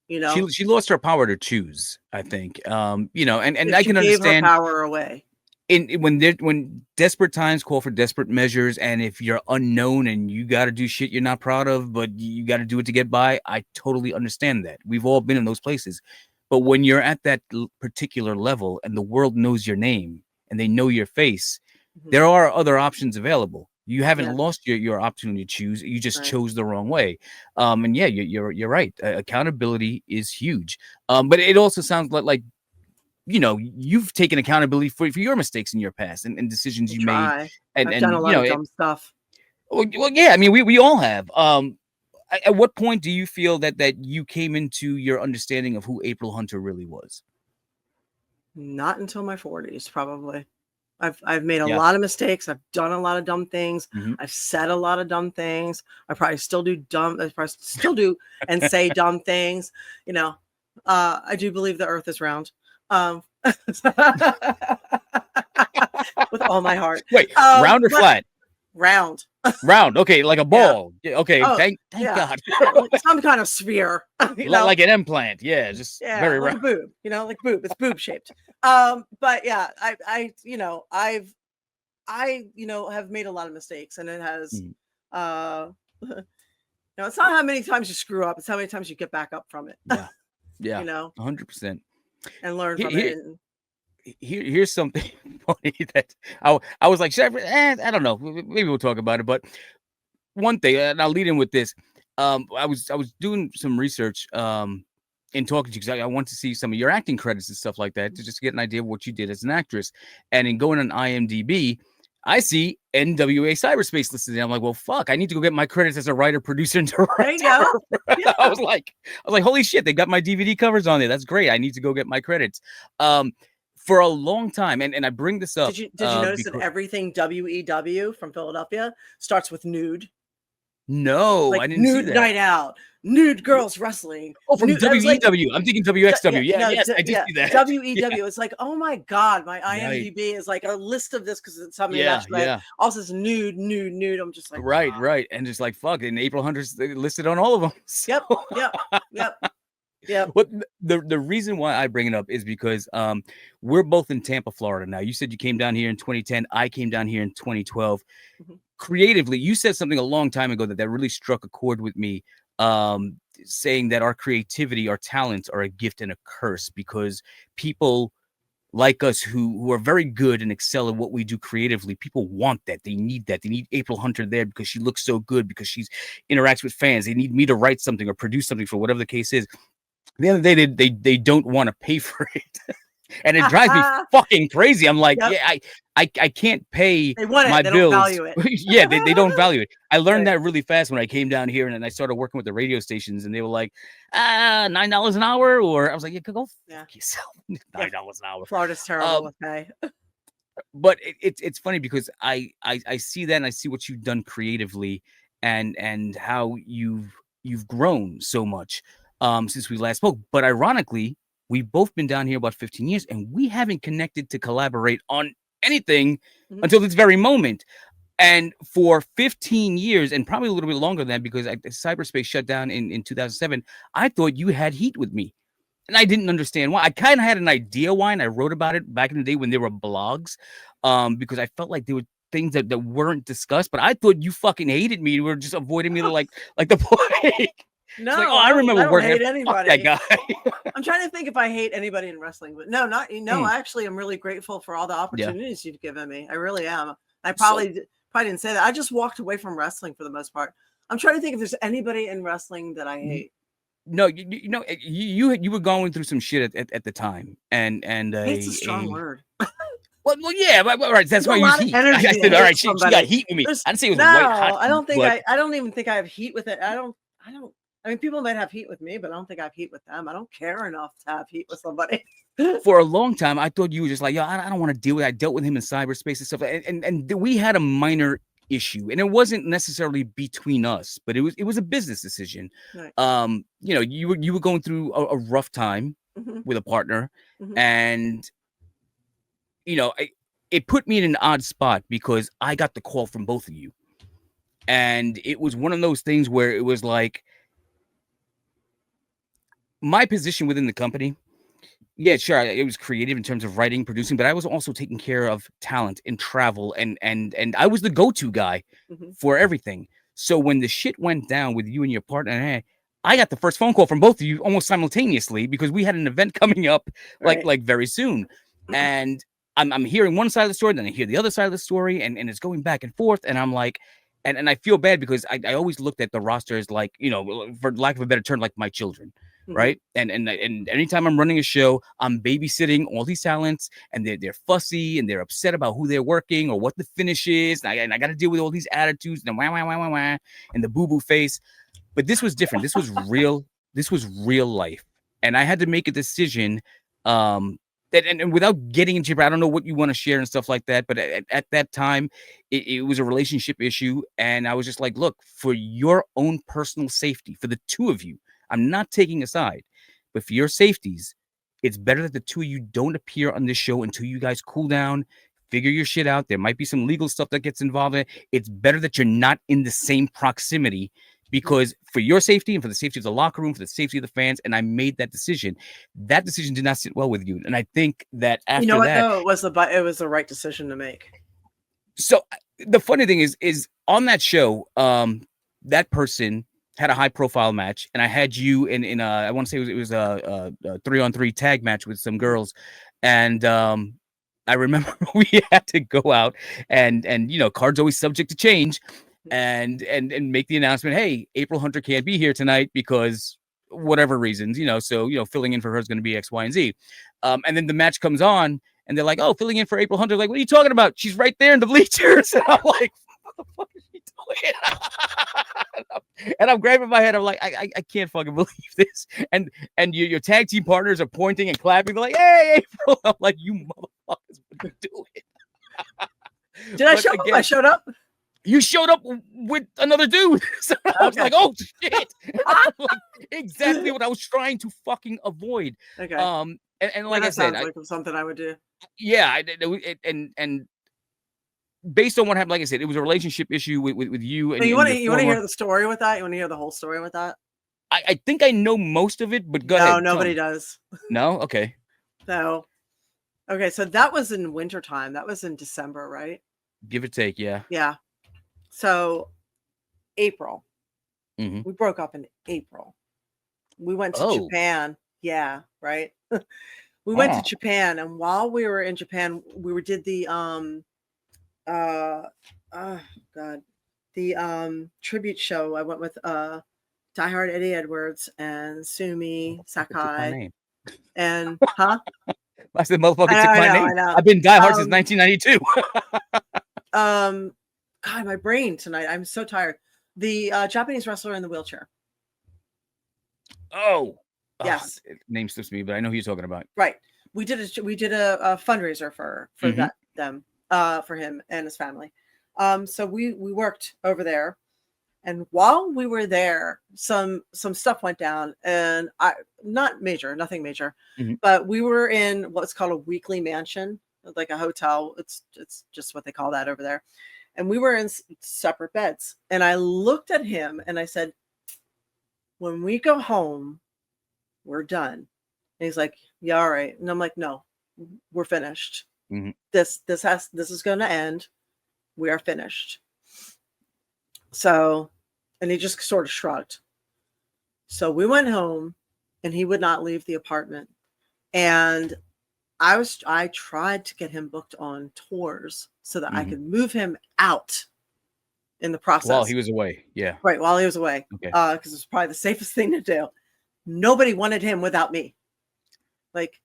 You know, she lost her power to choose, I think. You know, and I can gave understand her power away. When desperate times call for desperate measures, and if you're unknown and you got to do shit you're not proud of, but you got to do it to get by, I totally understand that. We've all been in those places. But when you're at that particular level and the world knows your name and they know your face, there are other options available. You haven't lost your opportunity to choose. You just chose the wrong way. And yeah, you're right. Accountability is huge. But it also sounds like, you know, you've taken accountability for your mistakes in your past and decisions you made. And I've done a lot of dumb stuff. Well, yeah, I mean, we all have. At what point do you feel that you came into your understanding of who April Hunter really was? Not until my 40s, probably. I've made a lot of mistakes. I've done a lot of dumb things. I've said a lot of dumb things. I probably still do and say dumb things. You know, I do believe the earth is round. With all my heart. Wait, round or flat? Round. Round. Okay, like a ball. Yeah. Okay. Thank God. Some kind of sphere. Like an implant. Yeah, just very like round. A boob. You know, like boob. It's boob shaped. But yeah, I have made a lot of mistakes, and it has it's not how many times you screw up, it's how many times you get back up from it. Yeah. You know, 100%. And learn from it. Here's something funny that I was like, I don't know, maybe we'll talk about it. But one thing, and I'll lead in with this. I was doing some research in talking to you, because I want to see some of your acting credits and stuff like that, to just get an idea of what you did as an actress. And in going on IMDb, I see NWA Cyberspace listed. And I'm like, well, fuck, I need to go get my credits as a writer, producer, and director. There you go. Yeah. I was like, holy shit, they got my DVD covers on there. That's great. I need to go get my credits. For a long time, and I bring this up. Did you notice that everything WEW from Philadelphia starts with nude? No, like I didn't see Nude that. Night Out, Nude Girls Wrestling. Oh, from Nude, WEW. I'm thinking WXW. Yes, I did see that. WEW. It's like, oh my God, my Right. IMDb is like a list of this because it's something Yeah, actually also says nude. I'm just like, right, right. And just like, fuck, and April Hunter's listed on all of them. So. Yep. What the reason why I bring it up is because we're both in Tampa, Florida now. You said you came down here in 2010. I came down here in 2012. Mm-hmm. Creatively, you said something a long time ago that really struck a chord with me, saying that our creativity, our talents are a gift and a curse because people like us who are very good and excel at what we do creatively, people want that. They need that. They need April Hunter there because she looks so good, because she's interacts with fans. They need me to write something or produce something for whatever the case is. At the end of the day, they don't want to pay for it. And it drives me fucking crazy. I'm like, I can't pay my bills. Don't value it. Yeah, they don't value it. I learned that really fast when I came down here and I started working with the radio stations, and they were like, $9 an hour, or I was like, yeah, go fuck yourself. $9 an hour. Florida's terrible with pay. But it's funny because I see that, and I see what you've done creatively, and how you've grown so much since we last spoke. But ironically, we've both been down here about 15 years, and we haven't connected to collaborate on anything until this very moment. And for 15 years, and probably a little bit longer than that, because Cyberspace shut down in 2007, I thought you had heat with me. And I didn't understand why. I kind of had an idea why, and I wrote about it back in the day when there were blogs, because I felt like there were things that weren't discussed. But I thought you fucking hated me. You were just avoiding me like the plague. No, like, I remember working hate anybody. That guy. I'm trying to think if I hate anybody in wrestling, but no, I actually am really grateful for all the opportunities you've given me. I really am. I probably didn't say that. I just walked away from wrestling for the most part. I'm trying to think if there's anybody in wrestling that I hate. No, you were going through some shit at the time, and it's a strong word. Well, yeah, but all right. That's why you heat. I said, all right, she got heat with me. I didn't say it was white hot. I don't think I don't even think I have heat with it. I don't. I mean, people might have heat with me, but I don't think I have heat with them. I don't care enough to have heat with somebody. For a long time, I thought you were just like, yo, I don't want to deal with it. I dealt with him in cyberspace and stuff, and we had a minor issue, and it wasn't necessarily between us, but it was a business decision. Right. You were going through a rough time with a partner, and it put me in an odd spot because I got the call from both of you, and it was one of those things where it was like my position within the company. Yeah, sure. It was creative in terms of writing, producing, but I was also taking care of talent and travel, and I was the go-to guy for everything. So when the shit went down with you and your partner, I got the first phone call from both of you almost simultaneously because we had an event coming up like very soon. And I'm hearing one side of the story, then I hear the other side of the story, and it's going back and forth. And I'm like, and I feel bad because I always looked at the roster as like, for lack of a better term, like my children. Right. And anytime I'm running a show, I'm babysitting all these talents, and they're fussy and they're upset about who they're working or what the finish is. And I got to deal with all these attitudes and wah, and the boo-boo face. But this was different. This was real. This was real life. And I had to make a decision and without getting into, I don't know what you want to share and stuff like that. But at that time, it was a relationship issue. And I was just like, look, for your own personal safety, for the two of you, I'm not taking a side, but for your safeties, it's better that the two of you don't appear on this show until you guys cool down, figure your shit out. There might be some legal stuff that gets involved in it. It's better that you're not in the same proximity, because for your safety and for the safety of the locker room, for the safety of the fans. And I made that decision. That decision did not sit well with you. And I think that after though, it was the right decision to make. So the funny thing is on that show, that person had a high profile match, and I had you in I want to say it was a 3-on-3 tag match with some girls, and I remember we had to go out and cards always subject to change, and make the announcement, hey, April Hunter can't be here tonight because whatever reasons, so filling in for her is going to be X, Y, and Z, and then the match comes on, and they're like, oh, filling in for April Hunter, like, what are you talking about? She's right there in the bleachers, and I'm like, what the fuck is she doing? And I'm grabbing my head. I'm like, I can't fucking believe this. And your tag team partners are pointing and clapping. They're like, hey, April. I'm like, you motherfuckers, what are you doing? Did I show up? I showed up. you showed up with another dude. So I was like, oh shit. Like, exactly what I was trying to fucking avoid. Okay. And like I said, sounds like something I would do. Yeah, and based on what happened, like I said, it was a relationship issue with you. And you want to hear the story with that? You want to hear the whole story with that? I think I know most of it, but go ahead. No, nobody does. No? Okay. So, okay, so that was in wintertime. That was in December, right? Give or take, yeah. Yeah. So, April. Mm-hmm. We broke up in April. We went to Japan. Yeah, right. We went to Japan, and while we were in Japan, we did the tribute show. I went with DieHard Eddie Edwards and Sumi Sakai. And I said, motherfucker, took my name. I know. I've been DieHard since 1992. God, my brain tonight. I'm so tired. The Japanese wrestler in the wheelchair. Oh, yes. Name slips me, but I know who you're talking about. Right. We did a fundraiser for for him and his family. So we worked over there, and while we were there, some stuff went down, and nothing major, but we were in what's called a weekly mansion, like a hotel. It's just what they call that over there. And we were in separate beds. And I looked at him and I said, when we go home, we're done. And he's like, yeah, all right. And I'm like, no, we're finished. Mm-hmm. This is going to end. We are finished. So, and he just sort of shrugged. So we went home and he would not leave the apartment. And I tried to get him booked on tours so that I could move him out in the process. While he was away. Yeah. Right. While he was away. Okay. Because it was probably the safest thing to do. Nobody wanted him without me. Like,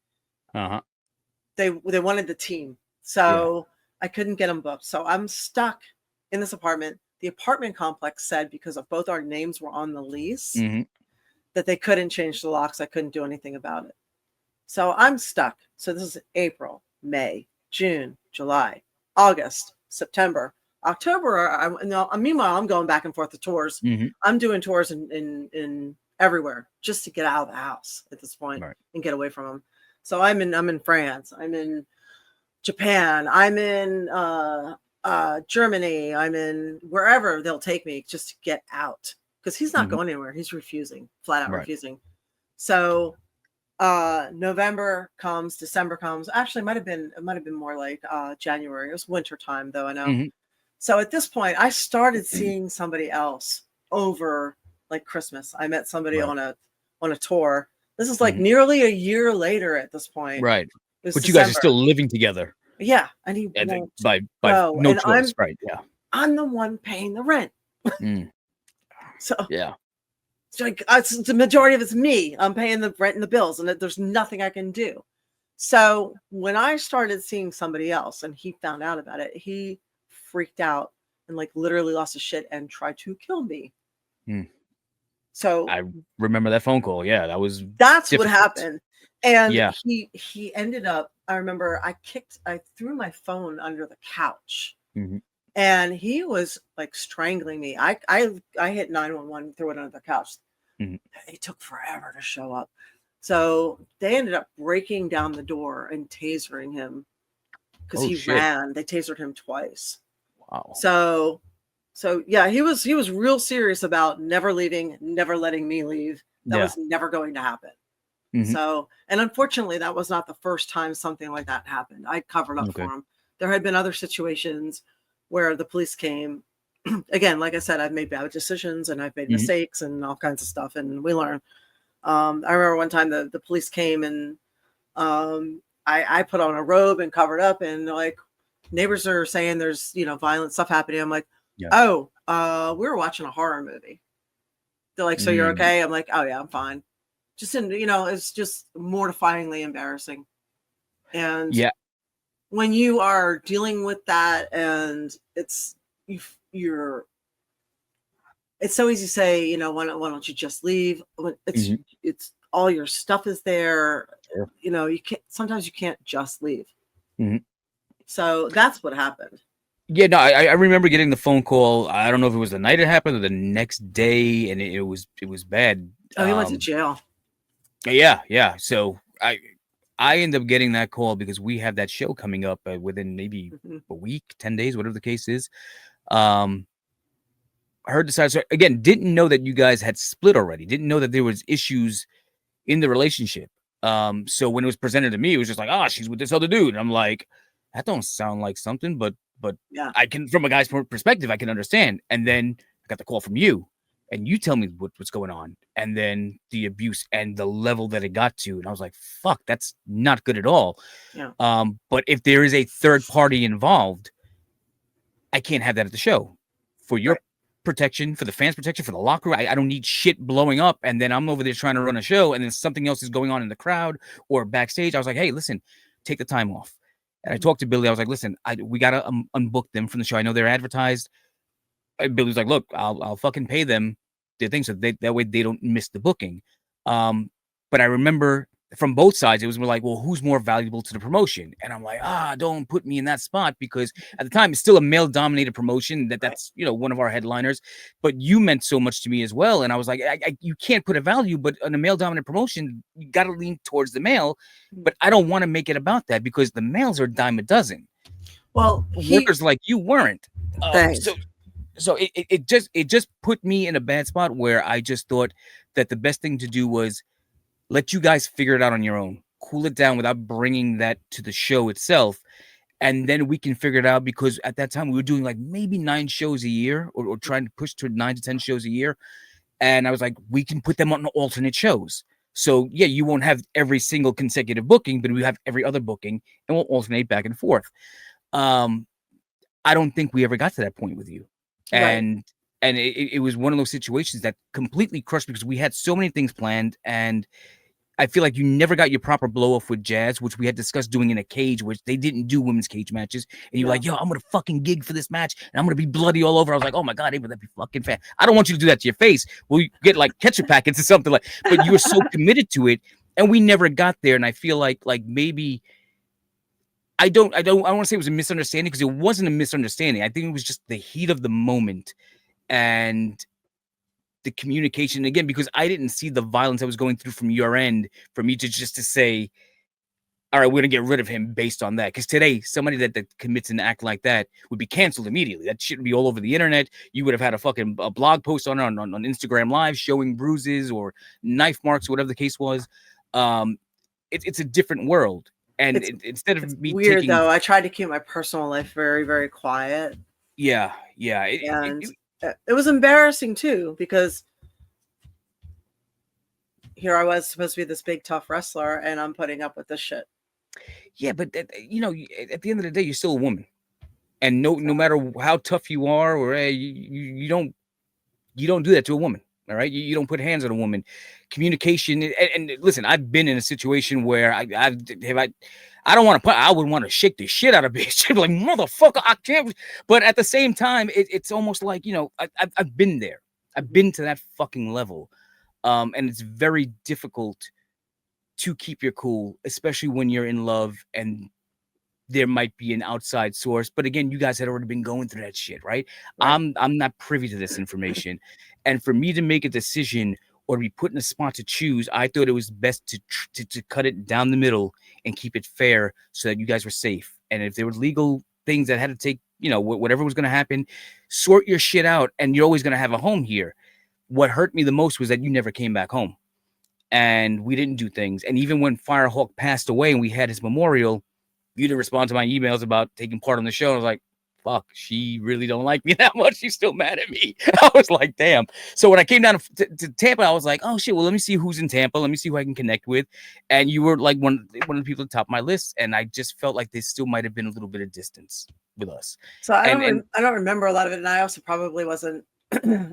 they wanted the team. So I couldn't get him booked. So I'm stuck in this apartment. The apartment complex said, because of both our names were on the lease, that they couldn't change the locks. I couldn't do anything about it. So I'm stuck. So this is April, May, June, July, August, September, October. Meanwhile, I'm going back and forth to tours. I'm doing tours in everywhere just to get out of the house at this point and get away from them. So I'm in France. I'm in Japan. I'm in Germany. I'm in wherever they'll take me just to get out, because he's not going anywhere. He's refusing, flat out refusing. So November comes, December comes. Actually, it might have been more like January. It was winter time, though, I know. So at this point, I started seeing somebody else over like Christmas. I met somebody on a tour. This is like nearly a year later at this point. Right. But December. You guys are still living together. Yeah. And he won't by no choice. Right. Yeah. I'm the one paying the rent. So yeah. It's like the majority of it's me. I'm paying the rent and the bills, and there's nothing I can do. So when I started seeing somebody else and he found out about it, he freaked out and like literally lost his shit and tried to kill me. So I remember that phone call. Yeah, that's difficult. What happened. And he ended up, I remember I threw my phone under the couch. And he was like strangling me. I hit 911, threw it under the couch. It took forever to show up. So they ended up breaking down the door and tasering him because he ran. They tasered him twice. Wow. So yeah, he was real serious about never leaving, never letting me leave. That was never going to happen. So, and unfortunately, that was not the first time something like that happened. I covered up for him. There had been other situations where the police came. Again, like I said, I've made bad decisions and I've made mistakes and all kinds of stuff, and we learn. I remember one time the police came and I put on a robe and covered up, and like neighbors are saying there's violent stuff happening. I'm like, we were watching a horror movie. They're like, so you're okay? I'm like, oh yeah, I'm fine. Just it's just mortifyingly embarrassing. And when you are dealing with that, and it's so easy to say, why don't you just leave? It's all your stuff is there. You can't. Sometimes you can't just leave. So that's what happened. Yeah, no, I remember getting the phone call. I don't know if it was the night it happened or the next day, and it was bad. Oh, he went to jail. Yeah. So I ended up getting that call because we have that show coming up within maybe a week, 10 days, whatever the case is. I heard the side. So again, didn't know that you guys had split already. Didn't know that there was issues in the relationship. So when it was presented to me, it was just like, she's with this other dude. And I'm like, that don't sound like something, but yeah, I can, from a guy's perspective, I can understand. And then I got the call from you, and you tell me what's going on, and then the abuse and the level that it got to, and I was like, fuck, that's not good at all. Yeah. But if there is a third party involved, I can't have that at the show for your protection, for the fans' protection, for the locker room. I don't need shit blowing up, and then I'm over there trying to run a show, and then something else is going on in the crowd or backstage. I was like, hey, listen, take the time off. And I talked to Billy. I was like, listen, we got to unbook them from the show. I know they're advertised. And Billy was like, look, I'll fucking pay them their thing so that way they don't miss the booking. But I remember from both sides, it was like, well, who's more valuable to the promotion? And I'm like, don't put me in that spot, because at the time it's still a male-dominated promotion. That's one of our headliners. But you meant so much to me as well. And I was like, you can't put a value, but in a male-dominated promotion, you got to lean towards the male. But I don't want to make it about that, because the males are a dime a dozen. Well, workers like you weren't. Thanks. So it just put me in a bad spot where I just thought that the best thing to do was let you guys figure it out on your own, cool it down without bringing that to the show itself. And then we can figure it out, because at that time we were doing like maybe 9 shows a year, or trying to push to 9 to 10 shows a year. And I was like, we can put them on alternate shows. So yeah, you won't have every single consecutive booking, but we have every other booking, and we'll alternate back and forth. I don't think we ever got to that point with you. And it was one of those situations that completely crushed, because we had so many things planned, and I feel like you never got your proper blow off with Jazz, which we had discussed doing in a cage, which they didn't do women's cage matches. And you were like, yo, I'm going to fucking gig for this match, and I'm going to be bloody all over. I was like, oh my God, April, that'd be fucking fat. I don't want you to do that to your face. We'll get like ketchup packets or something like, but you were so committed to it, and we never got there. And I feel like maybe I don't want to say it was a misunderstanding, because it wasn't a misunderstanding. I think it was just the heat of the moment and the communication, again, because I didn't see the violence I was going through from your end, for me to just to say, all right, we're going to get rid of him based on that. Because today, somebody that commits an act like that would be canceled immediately. That shit would be all over the internet. You would have had a blog post on Instagram Live showing bruises or knife marks, whatever the case was. It's a different world. And instead of me weird, though, I tried to keep my personal life very, very quiet. Yeah. It was embarrassing too, because here I was supposed to be this big tough wrestler, and I'm putting up with this shit. Yeah, but at the end of the day, you're still a woman, and no matter how tough you are, or you don't do that to a woman. All right, you don't put hands on a woman. Communication, and listen, I've been in a situation where I don't want to put. I would want to shake the shit out of bitch. Like, motherfucker, I can't. But at the same time, it's almost like, I've been there. I've been to that fucking level, and it's very difficult to keep your cool, especially when you're in love and there might be an outside source. But again, you guys had already been going through that shit, right? I'm not privy to this information, and for me to make a decision or be put in a spot to choose, I thought it was best to cut it down the middle and keep it fair, so that you guys were safe. And if there were legal things that had to take, whatever was going to happen, sort your shit out, and you're always going to have a home here. What hurt me the most was that you never came back home, and we didn't do things. And even when Firehawk passed away and we had his memorial, you didn't respond to my emails about taking part on the show. I was like, fuck, she really don't like me that much. She's still mad at me. I was like, damn. So when I came down to Tampa, I was like, oh shit, well, let me see who's in Tampa. Let me see who I can connect with. And you were like one of the people at the top of my list. And I just felt like there still might have been a little bit of distance with us. So I don't remember a lot of it. And I also probably wasn't,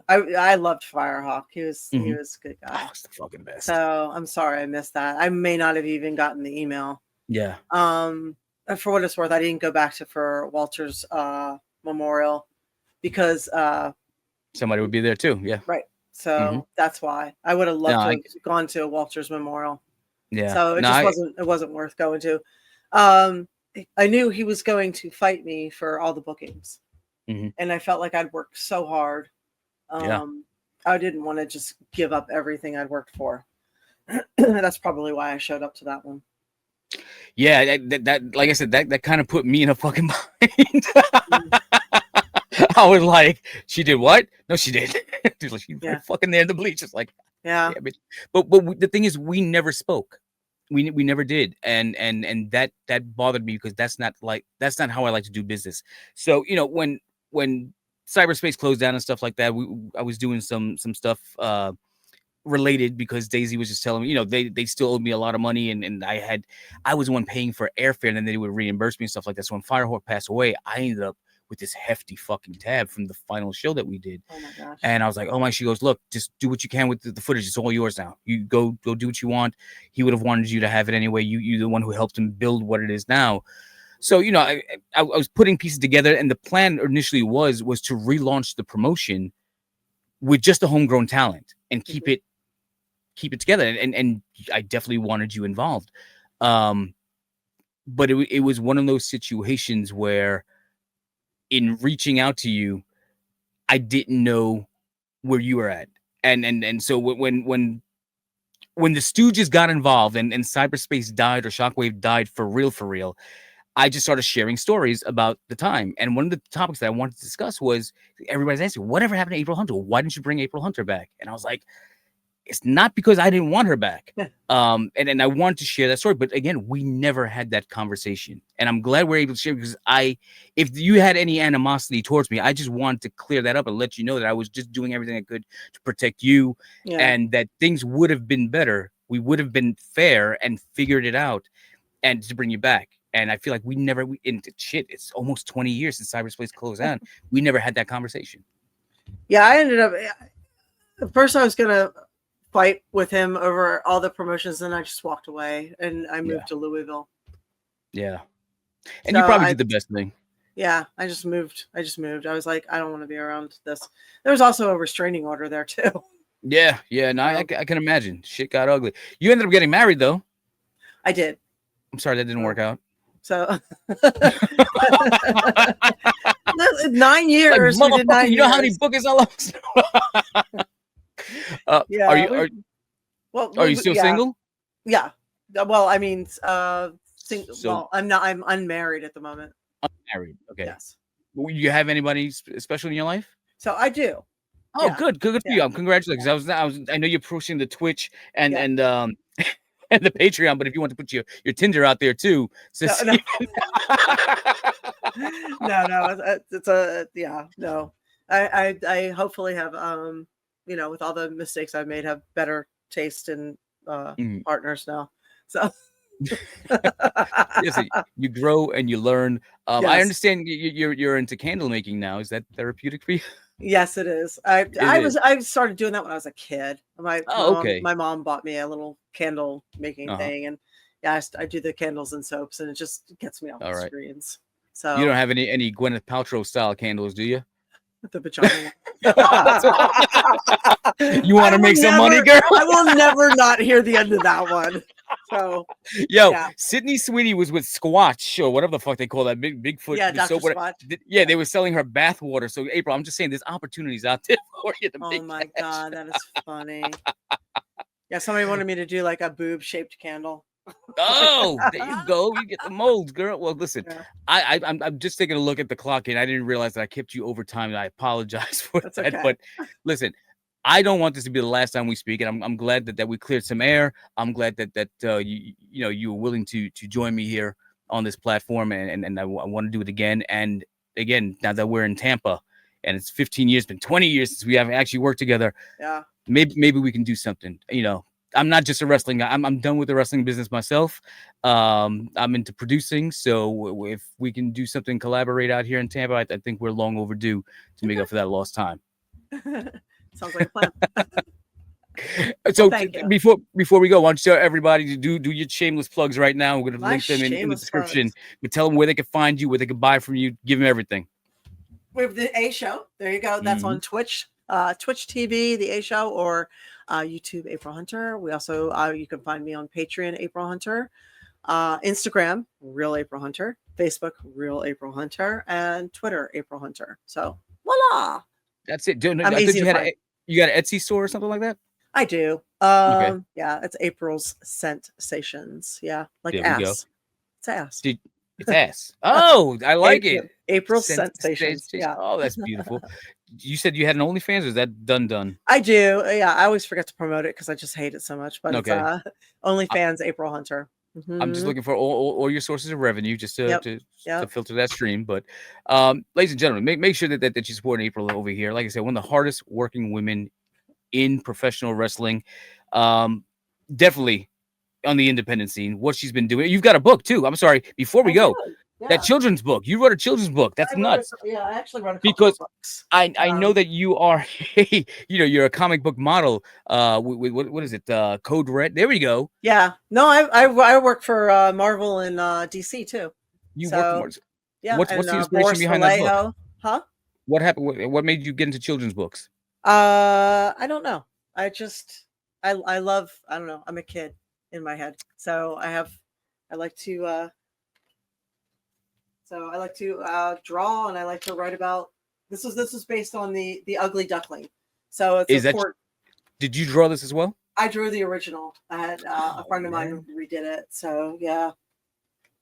I loved Firehawk. He was a good guy. Oh, it's the fucking best. So I'm sorry I missed that. I may not have even gotten the email. Yeah. For what it's worth, I didn't go back for Walter's memorial, because somebody would be there too. Yeah. Right. So that's why I would have loved to have gone to Walter's memorial. Yeah. So it wasn't worth going to. I knew he was going to fight me for all the bookings. and I felt like I'd worked so hard. I didn't want to just give up everything I'd worked for. That's probably why I showed up to that one. Yeah, that like I said, that kind of put me in a fucking bind. I was like, she did what? No, she didn't. She's right fucking there in the bleachers, like, yeah. But the thing is, we never spoke. We never did, and that bothered me because that's not how I like to do business. So when cyberspace closed down and stuff like that, I was doing some stuff related because Daisy was just telling me, they still owed me a lot of money, and I was the one paying for airfare, and then they would reimburse me and stuff like that. So when Firehawk passed away, I ended up with this hefty fucking tab from the final show that we did. Oh my gosh. And I was like, oh my, she goes, look, just do what you can with the footage. It's all yours now. You go do what you want. He would have wanted you to have it anyway. You're the one who helped him build what it is now. So, I was putting pieces together, and the plan initially was to relaunch the promotion with just the homegrown talent and keep it together. And I definitely wanted you involved. But it was one of those situations where, in reaching out to you, I didn't know where you were at. And so when the Stooges got involved and Cyberspace died, or Shockwave died for real, I just started sharing stories about the time. And one of the topics that I wanted to discuss was, everybody's asking, whatever happened to April Hunter? Why didn't you bring April Hunter back? And I was like, it's not because I didn't want her back. And I wanted to share that story. But again, we never had that conversation. And I'm glad we're able to share, because if you had any animosity towards me, I just wanted to clear that up and let you know that I was just doing everything I could to protect you, and that things would have been better. We would have been fair and figured it out, and to bring you back. And I feel like it's almost 20 years since Cyberspace closed down. We never had that conversation. Yeah, I ended up, at first I was going to fight with him over all the promotions, and I just walked away, and I moved to Louisville. Yeah. And so you probably did the best thing. Yeah, I just moved. I was like, I don't want to be around this. There was also a restraining order there too. Yeah. No, I can imagine. Shit got ugly. You ended up getting married though. I did. I'm sorry that didn't work out. So 9 years. Like, we did 9 years. You know how many bookings I lost? Yeah. Are you still single? Yeah. Well, I mean, single. Well, I'm not. I'm unmarried at the moment. Unmarried. Okay. Yes. You have anybody special in your life? So I do. Oh, yeah. Good for you. Congratulations. I know you're pushing the Twitch and the Patreon, but if you want to put your Tinder out there too, no. No. I hopefully have with all the mistakes I've made, have better taste in partners now. So yes, you grow and you learn. Yes. I understand you're into candle making now. Is that therapeutic for you? Yes, it is. I started doing that when I was a kid. My mom bought me a little candle making thing, and I do the candles and soaps, and it just gets me off the screens. So you don't have any Gwyneth Paltrow style candles, do you? The vagina. You want to make some money, girl? I will never not hear the end of that one. So, Sydney Sweeney was with Squatch or whatever the fuck they call that Bigfoot. Yeah, Dr. Squatch. Yeah, they were selling her bath water. So, April, I'm just saying there's opportunities out there for you to make my God, that is funny. Yeah, somebody wanted me to do like a boob-shaped candle. Oh, there you go. You get the molds, girl. Well, listen, I'm just taking a look at the clock, and I didn't realize that I kept you over time, and I apologize for that. Okay. But listen, I don't want this to be the last time we speak, and I'm glad that we cleared some air. I'm glad that you were willing to join me here on this platform, and I want to do it again. And again, now that we're in Tampa, and it's 15 years, been 20 years since we haven't actually worked together. Yeah, maybe we can do something. I'm not just a wrestling guy. I'm done with the wrestling business myself. I'm into producing. So if we can do something, collaborate out here in Tampa, I think we're long overdue to make up for that lost time. Sounds like a plan. So before we go, why don't you tell everybody to do your shameless plugs right now? We're going to link them in the description. But tell them where they can find you, where they can buy from you. Give them everything. We have the A Show. There you go. That's on Twitch, Twitch TV, the A Show, or YouTube, April Hunter. We also, you can find me on Patreon, April Hunter. Instagram, Real April Hunter, Facebook, Real April Hunter, and Twitter, April Hunter. So voila. That's it. I I'm thought easy you to had find. you got an Etsy store or something like that? I do. Okay. Yeah, it's April's Sensations. Yeah, like There we go. ass. It's ass. It's ass. Oh, I like it. April's Sensations. Yeah. Oh, that's beautiful. You said you had an OnlyFans, or is that done? I do. Yeah, I always forget to promote it because I just hate it so much. But Okay. it's OnlyFans April Hunter. I'm just looking for all your sources of revenue just to filter that stream. But ladies and gentlemen, make sure that you support April over here. Like I said, one of the hardest working women in professional wrestling. Definitely on the independent scene, what she's been doing. You've got a book too. I'm sorry, before we go, that children's book. You wrote a children's book. That's nuts. I actually wrote a couple because of books. I know that you are you're a comic book model. What is it? Code Red. There we go. Yeah. No, I work for Marvel and DC too. You work for yeah. What's the inspiration behind that book? Huh? What happened? What made you get into children's books? I don't know. I love, I don't know. I'm a kid in my head. So I like to draw, and I like to write about, this is based on the Ugly Duckling. So did you draw this as well? I drew the original. I had a friend of mine who redid it. So yeah.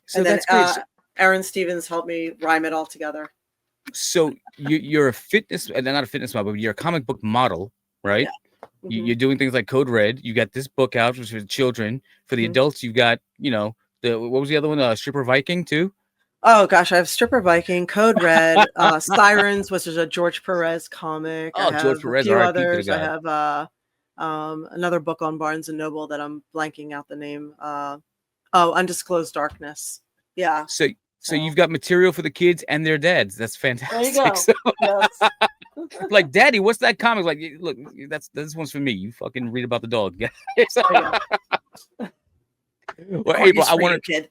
So and that's great. Aaron Stevens helped me rhyme it all together. So you're a fitness, and not a fitness model, but you're a comic book model, right? Yeah. Mm-hmm. You're doing things like Code Red. You got this book out, which is for children. For the adults, you've got, what was the other one? Stripper Viking too. Oh gosh, I have Stripper Viking, Code Red, Sirens, which is a George Perez comic. Oh, George Perez. A few others. I have another book on Barnes and Noble that I'm blanking out the name. Undisclosed Darkness. Yeah. So you've got material for the kids and their dads. That's fantastic. There you go. So, yes. Like, Daddy, what's that comic? Like, look, this one's for me. You fucking read about the dog. Well, April, I want to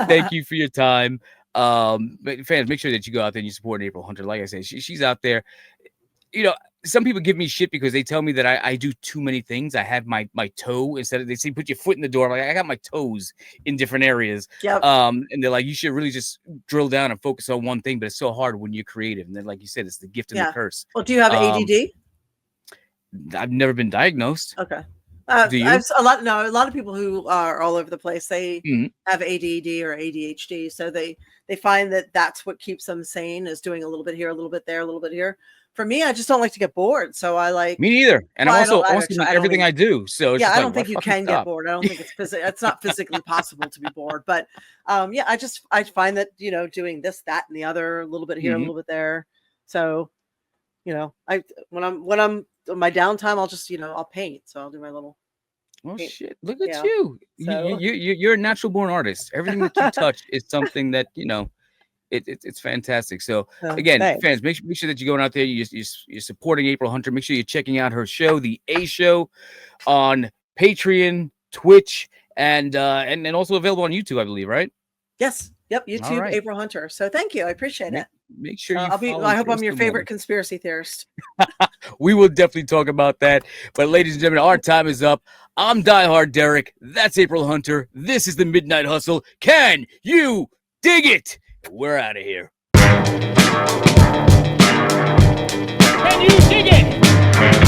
thank you for your time. Fans, make sure that you go out there and you support April Hunter. Like I said, she's out there. Some people give me shit because they tell me that I do too many things. I have my toe instead of, they say put your foot in the door. I'm like, I got my toes in different areas. Yep. And they're like, you should really just drill down and focus on one thing. But it's so hard when you're creative. And then, like you said, it's the gift and the curse. Well, do you have ADD? I've never been diagnosed. Okay. Do you? A lot of people who are all over the place, they have ADD or ADHD. So they find that that's what keeps them sane, is doing a little bit here, a little bit there, a little bit here. For me, I just don't like to get bored. So I like. Me neither. And I'm also awesome at everything I do. So it's I don't think you can get bored. I don't think it's not physically possible to be bored. But I find that, doing this, that, and the other, a little bit here, a little bit there. So, when I'm my downtime, I'll just, I'll paint. So I'll do my little. Oh shit! Look at you. So, you're a natural born artist. Everything that you touch is something that it's fantastic. So again, fans, make sure that you're going out there. You're supporting April Hunter. Make sure you're checking out her show, The A Show, on Patreon, Twitch, and also available on YouTube, I believe, right? Yes. Yep. YouTube, right. April Hunter. So thank you. I appreciate it. Make sure you. I hope I'm your favorite conspiracy theorist. We will definitely talk about that. But ladies and gentlemen, our time is up. I'm DieHard Derek. That's April Hunter. This is the Midnight Hustle. Can you dig it? We're out of here. Can you dig it?